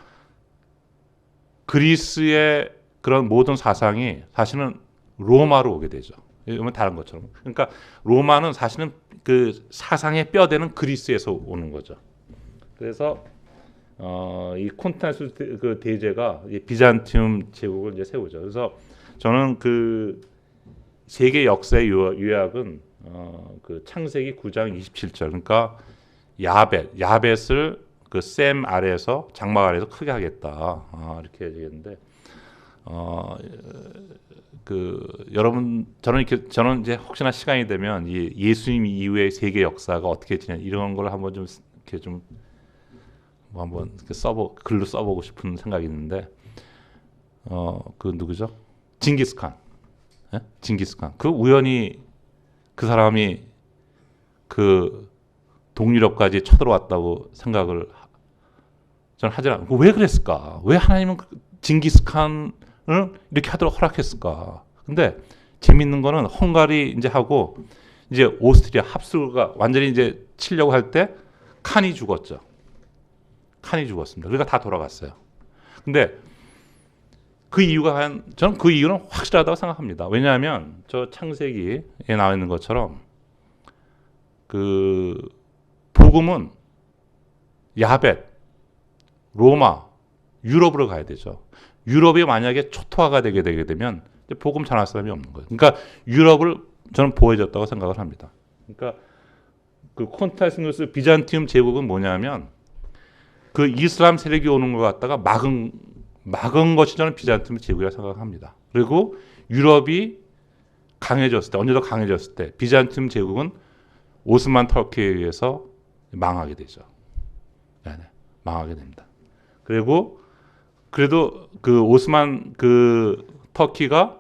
그리스의 그런 모든 사상이 사실은 로마로 오게 되죠. 이건 다른 것처럼. 그러니까 로마는 사실은 그 사상의 뼈대는 그리스에서 오는 거죠. 그래서 이 콘스탄티누스 그 대제가 이 비잔티움 제국을 이제 세우죠. 그래서 저는 그 세계 역사의 요약은 그 창세기 9장 27절, 그러니까 야벳을 그 셈 아래에서 장막 아래에서 크게 하겠다, 이렇게 얘기했는데 여러분 저는 이제 혹시나 시간이 되면 이 예수님 이후의 세계 역사가 어떻게 지내 이런 걸 한번 좀 이렇게 좀 한번 글로 써보고 싶은 생각이 있는데 그 누구죠? 징기스칸. 그 우연히 그 사람이 그 동유럽까지 쳐들어왔다고 생각을 저는 하지 않고, 왜 그랬을까? 왜 하나님은 징기스칸을 이렇게 하도록 허락했을까? 근데 재밌는 거는 헝가리 이제 하고 이제 오스트리아 합수가 완전히 이제 치려고 할 때 칸이 죽었죠. 칸이 죽었습니다. 그러니까 다 돌아갔어요. 근데 그 이유가 저는 그 이유는 확실하다고 생각합니다. 왜냐하면 저 창세기에 나와 있는 것처럼 그 복음은 야벳, 로마, 유럽으로 가야 되죠. 유럽이 만약에 초토화가 되게 되면 복음 전할 사람이 없는 거예요. 그러니까 유럽을 저는 보호해줬다고 생각을 합니다. 그러니까 그 콘스탄티누스 비잔티움 제국은 뭐냐면 그 이슬람 세력이 오는 것 갖다가 막은 것이 저는 비잔티움 제국이라고 생각합니다. 그리고 유럽이 강해졌을 때, 언제 더 강해졌을 때 비잔티움 제국은 오스만 터키에 의해서 망하게 되죠. 네, 망하게 됩니다. 그리고 그래도 그 오스만 그 터키가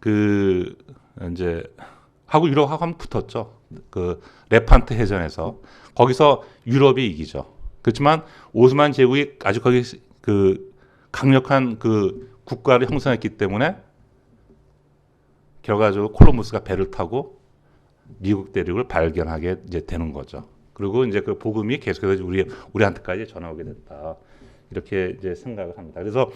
그 이제 하고 유럽하고 한번 붙었죠. 그 레판트 해전에서 거기서 유럽이 이기죠. 그렇지만 오스만 제국이 아주 거기 그 강력한 그 국가를 형성했기 때문에 결과적으로 콜럼버스가 배를 타고 미국 대륙을 발견하게 이제 되는 거죠. 그리고 이제 그 복음이 계속해서 우리한테까지 전해오게 됐다. 이렇게 이제 생각을 합니다. 그래서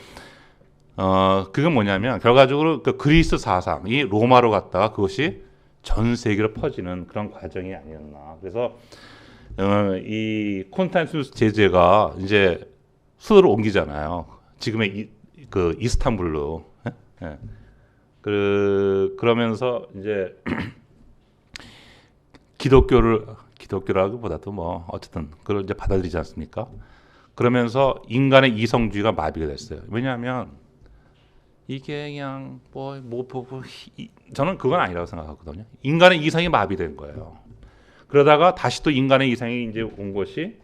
그건 뭐냐면 결과적으로 그 그리스 사상, 이 로마로 갔다가 그것이 전 세계로 퍼지는 그런 과정이 아니었나. 그래서 이 콘스탄티누스 제제가 이제 수도를 옮기잖아요. 지금의 그 이스탄불로. 예? 그러면서 이제 기독교라기보다도 뭐 어쨌든 그걸 이제 받아들이지 않습니까? 그러면서 인간의 이성주의가 마비가 됐어요. 왜냐하면 이게 그냥 저는 그건 아니라고 생각하거든요. 인간의 이성이 마비된 거예요. 그러다가 다시 또 인간의 이성이 이제 온 것이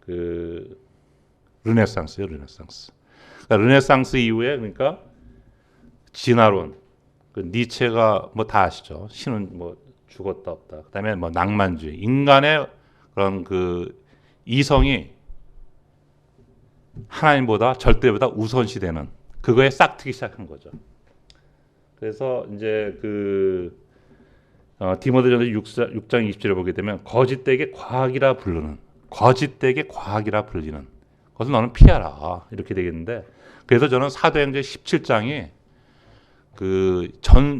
그 르네상스예요. 르네상스. 그러니까 르네상스 이후에 그러니까 진화론, 그 니체가 뭐 다 아시죠. 신은 뭐 죽었다 없다. 그다음에 뭐 낭만주의, 인간의 그런 그 이성이 하나님보다 절대보다 우선시되는 그거에 싹트기 시작한 거죠. 그래서 이제 그 디모데전서 6장 20절을 보게 되면 거짓되게 과학이라 불리는 그것을 너는 피하라 이렇게 되겠는데, 그래서 저는 사도행전 17장이 그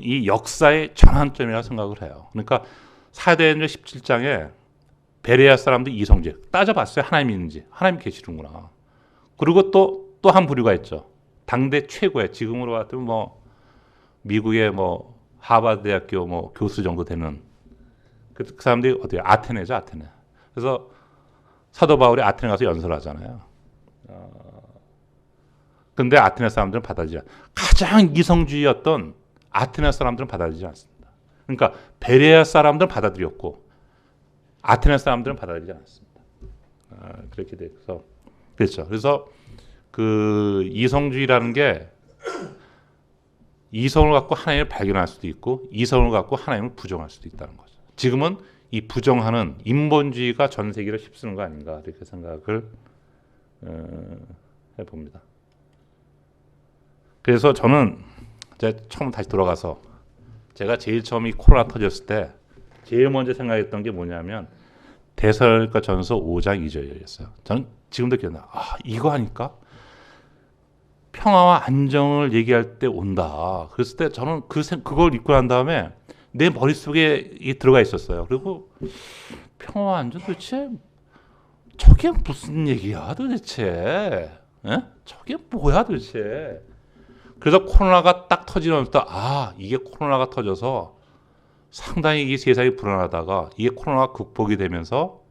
이 역사의 전환점이라고 생각을 해요. 그러니까 사도행전 17장에 베레아 사람들 이성주의 따져봤어요. 하나님이 있는지. 하나님 계시는구나. 그리고 또 한 부류가 있죠. 당대 최고의, 지금으로 봤더니 뭐 미국의 뭐 하버드 대학교 뭐 교수 정도 되는 그 사람들이 어디요? 아테네죠, 아테네. 그래서 사도 바울이 아테네 가서 연설하잖아요. 근데 아테네 사람들은 받아들이지 않아요. 가장 이성주의였던 아테네 사람들은 받아들이지 않습니다. 그러니까 베레아 사람들은 받아들였고 아테네 사람들은 받아들이지 않았습니다. 그렇게 돼서 그렇죠. 그래서 그 이성주의라는 게 이성을 갖고 하나님을 발견할 수도 있고 이성을 갖고 하나님을 부정할 수도 있다는 거죠. 지금은 이 부정하는 인본주의가 전 세계를 휩쓰는 거 아닌가 이렇게 생각을 해봅니다. 그래서 저는 이제 처음 다시 돌아가서 제가 제일 처음 이 코로나 터졌을 때 제일 먼저 생각했던 게 뭐냐면 데살로니가 전서 5장 2절이었어요. 저는 지금도 기억나. 이거 하니까 평화와 안정을 얘기할 때 온다. 그랬을 때 저는 그걸 읽고 난 다음에 내 머릿속에 들어가 있었어요. 그리고 평화와 안정 도대체 저게 무슨 얘기야 도대체? 에? 저게 뭐야 도대체? 그래서 코로나가 딱 터지면서 이게 코로나가 터져서 상당히 이 세상이 불안하다가 이게 코로나가 극복이 되면서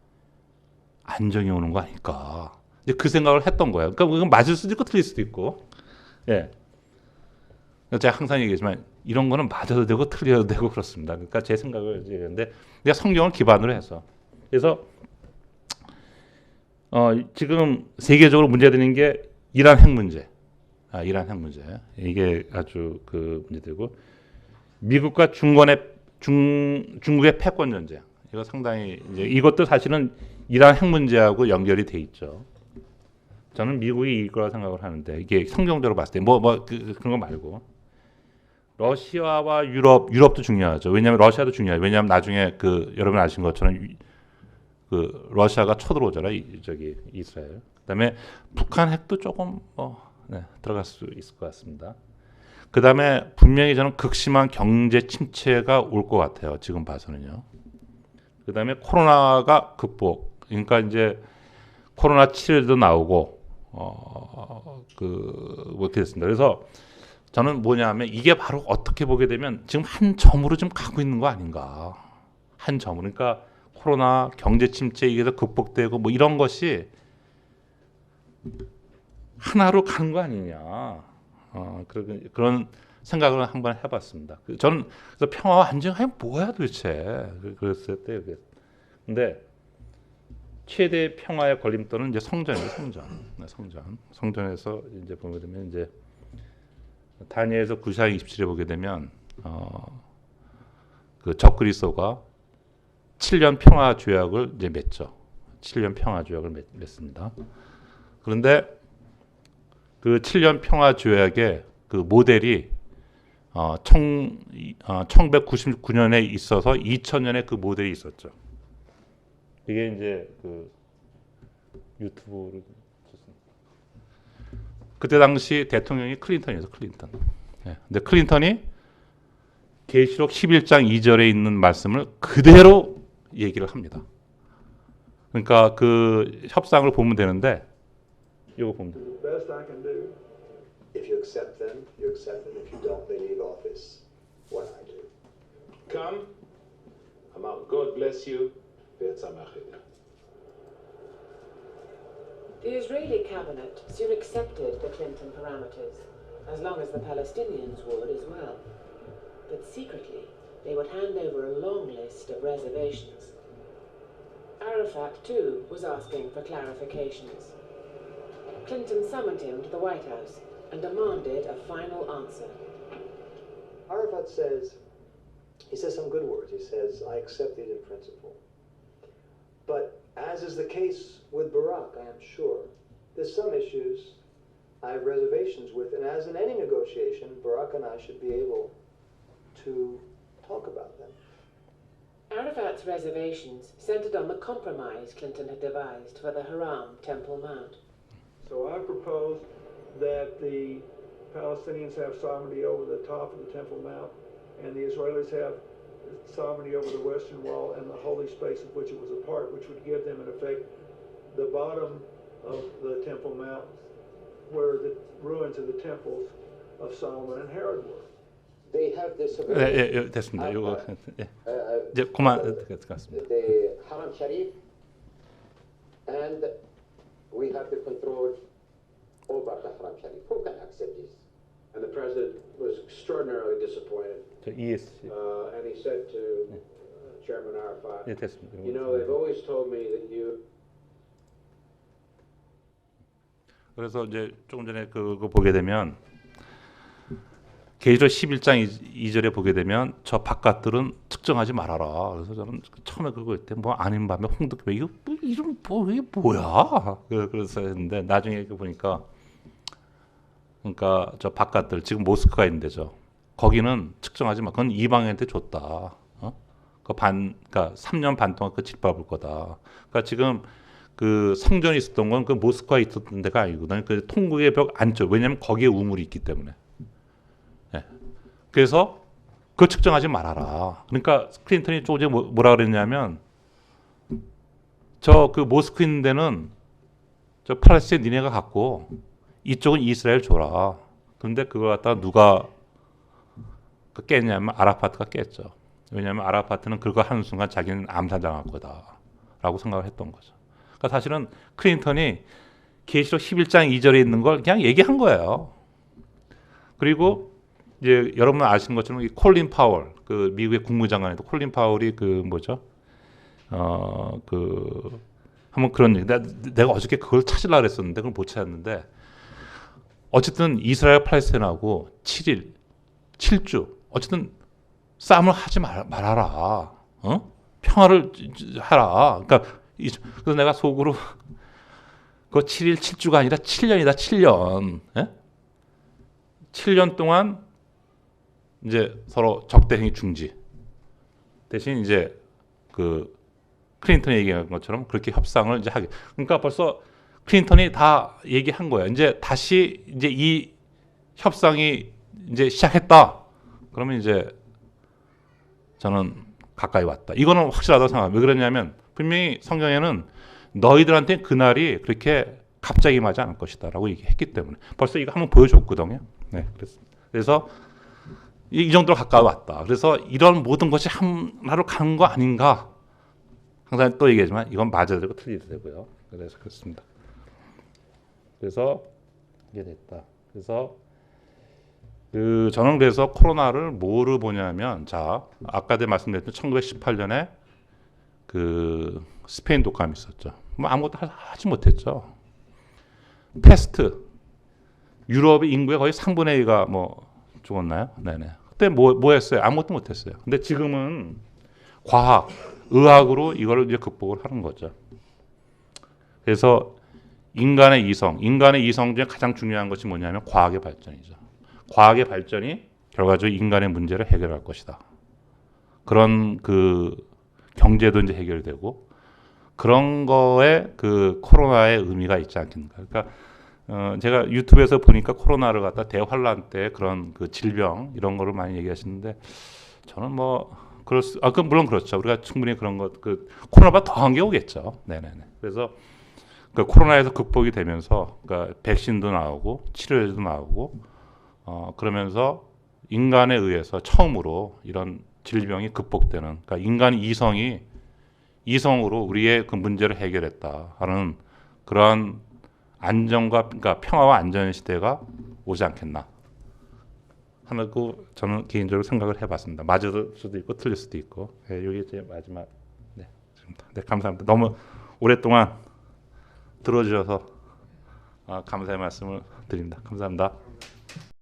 안정이 오는 거 아닐까. 이제 그 생각을 했던 거예요. 그러니까 이건 맞을 수도 있고 틀릴 수도 있고. 예. 제가 항상 얘기하지만 이런 거는 맞아도 되고 틀려도 되고 그렇습니다. 그러니까 제 생각을 얘기하는데 내가 성경을 기반으로 해서. 그래서 지금 세계적으로 문제되는 게 이란 핵 문제. 이란 핵 문제. 이게 아주 그 문제되고 미국과 중국의 패권 전쟁. 이거 상당히 이제 이것도 사실은 이란 핵 문제하고 연결이 돼 있죠. 저는 미국이 이길 거라 생각을 하는데 이게 성경적으로 봤을 때 그런 거 말고 러시아와 유럽도 중요하죠. 왜냐하면 러시아도 중요해요. 왜냐하면 나중에 그 여러분 아시는 것처럼 그 러시아가 쳐들어오잖아요. 저기 이스라엘. 그다음에 북한 핵도 조금 들어갈 수 있을 것 같습니다. 그다음에 분명히 저는 극심한 경제 침체가 올 것 같아요. 지금 봐서는요. 그다음에 코로나가 극복. 그러니까 이제 코로나 치료도 나오고 그렇게 됐습니다. 그래서 저는 뭐냐면 이게 바로 어떻게 보게 되면 지금 한 점으로 좀 가고 있는 거 아닌가. 한 점으로. 그러니까 코로나 경제 침체 이게 더 극복되고 뭐 이런 것이 하나로 가는 거 아니냐. 그런 생각을 한번 해봤습니다. 저는 그래서 평화와 안정이 뭐야 도대체 그랬을 때. 근데 최대 평화의 걸림돌은 이제 성전이에요. 성전에서 이제 보게 되면 이제 다니엘서 9장 27에 보게 되면 그 적그리스도가 7년 평화 조약을 이제 맺죠. 7년 평화 조약을 맺습니다. 그런데 그 7년 평화 조약의 그 모델이 1999년에 있어서 2000년에 그 모델이 있었죠. 이게 이제 그 유튜브를 그때 당시 대통령이 클린턴이었어. 클린턴. 네. 근데 클린턴이 계시록 11장 2절에 있는 말씀을 그대로 얘기를 합니다. 그러니까 그 협상을 보면 되는데 이거 보면 돼요. Best I can do. If you accept them, you accept them. If you don't, they leave office. What I do. Come. God bless you. The Israeli cabinet soon accepted the Clinton parameters, as long as the Palestinians would as well. But secretly, they would hand over a long list of reservations. Arafat, too, was asking for clarifications. Clinton summoned him to the White House and demanded a final answer. Arafat says, he says some good words. He says, I accept it in principle. But as is the case with Barak, I am sure, there's some issues I have reservations with. And as in any negotiation, Barak and I should be able to talk about them. Arafat's reservations centered on the compromise Clinton had devised for the Haram Temple Mount. So I propose that the Palestinians have sovereignty over the top of the Temple Mount, and the Israelis have sovereignty over the Western Wall and the holy space of which it was a part, which would give them, in effect, the bottom of the Temple Mount, where the ruins of the temples of Solomon and Herod were. They have this. 예, 됐습니다. 이거 이제 그만 됐습니다. The Haram Sharif, and we have the control over the Haram Sharif. Who can accept this? And the president was extraordinarily disappointed. 저 ESC. And he said to Chairman Arafat, 예, 됐습니다. you know, they've always told me that you. 그래서 이제 조금 전에 그거 보게 되면 계시록 11장 2절에 보게 되면 저 바깥들은 측정하지 말아라. 그래서 저는 처음에 그거 때 뭐 아닌 밤에 홍두깨 이거 뭐 이름 뭐 이게 뭐야? 그래서 했는데 나중에 보니까 그러니까 저 바깥들 지금 모스크가 있는데죠. 거기는 측정하지 마. 그건 이방인한테 줬다. 그러니까 3년 반 동안 그 짓밟을 거다. 그러니까 지금 그 성전이 있었던 건 그 모스크가 있었던 데가 아니거든요. 그 통곡의 벽 안쪽. 왜냐하면 거기에 우물이 있기 때문에. 네. 그래서 그거 측정하지 말아라. 그러니까 클린턴이 조금 전에 뭐라 그랬냐면 저 그 모스크 있는 데는 저 팔레스타인 니네가 갖고 이쪽은 이스라엘 줘라. 그런데 그거 갖다가 누가 깼냐면 아라파트가 깼죠. 왜냐하면 아라파트는 그거 하는 순간 자기는 암살당할 거다라고 생각을 했던 거죠. 그러니까 사실은 클린턴이 계시록 11장 2절에 있는 걸 그냥 얘기한 거예요. 그리고 이제 여러분 아시는 것처럼 이 콜린 파월, 그 미국의 국무장관에도 콜린 파월이 그 뭐죠? 그 한번 그런 얘기. 내가 어저께 그걸 찾으려고 그랬었는데 그걸 못 찾았는데 어쨌든 이스라엘 팔레스타인하고 7일, 7주 어쨌든 싸움을 하지 말아라. 평화를 하라. 그러니까 그래서 내가 속으로 그 7일 7주가 아니라 7년이다. 7년. 예? 7년 동안 이제 서로 적대행위 중지. 대신 이제 그 클린턴이 얘기한 것처럼 그렇게 협상을 이제 하게. 그러니까 벌써 클린턴이 다 얘기한 거예요. 이제 다시 이제 이 협상이 이제 시작했다. 그러면 이제 저는 가까이 왔다. 이거는 확실하다고 생각합니다. 왜 그러냐면 분명히 성경에는 너희들한테 그날이 그렇게 갑자기 맞지 않을 것이다라고 얘기했기 때문에 벌써 이거 한번 보여줬거든요. 네, 그래서 이 정도로 가까이 왔다. 그래서 이런 모든 것이 하나로 가는 거 아닌가? 항상 또 얘기하지만 이건 맞아야 되고 틀려도 되고요. 그래서 그렇습니다. 그래서 이게 됐다. 그래서 저는 그래서 코로나를 뭐로 보냐면, 자, 아까도 말씀드렸던 1918년에 그 스페인 독감이 있었죠. 뭐 아무것도 하지 못했죠. 패스트, 유럽의 인구의 거의 3분의 2가 뭐 죽었나요? 네네. 그때 뭐 했어요? 아무것도 못했어요. 근데 지금은 과학, 의학으로 이걸 이제 극복을 하는 거죠. 그래서 인간의 이성 중에 가장 중요한 것이 뭐냐면 과학의 발전이죠. 과학의 발전이 결과적으로 인간의 문제를 해결할 것이다. 그런 그 경제도 이제 해결되고 그런 거에 그 코로나의 의미가 있지 않겠는가. 그러니까 제가 유튜브에서 보니까 코로나를 갖다 대환란 때 그런 그 질병 이런 거를 많이 얘기하시는데 저는 뭐 그건 물론 그렇죠. 우리가 충분히 그런 것 그 코로나보다 더한 게 오겠죠. 네네네. 그래서 그 코로나에서 극복이 되면서 그러니까 백신도 나오고 치료제도 나오고 그러면서 인간에 의해서 처음으로 이런 질병이 극복되는 그러니까 인간 이성으로 우리의 그 문제를 해결했다 하는 그러한 안정과 그러니까 평화와 안전 시대가 오지 않겠나 하는 그 저는 개인적으로 생각을 해봤습니다. 맞을 수도 있고 틀릴 수도 있고. 네, 이게 제 마지막 네, 감사합니다. 너무 오랫동안 들어주셔서 감사의 말씀을 드립니다. 감사합니다.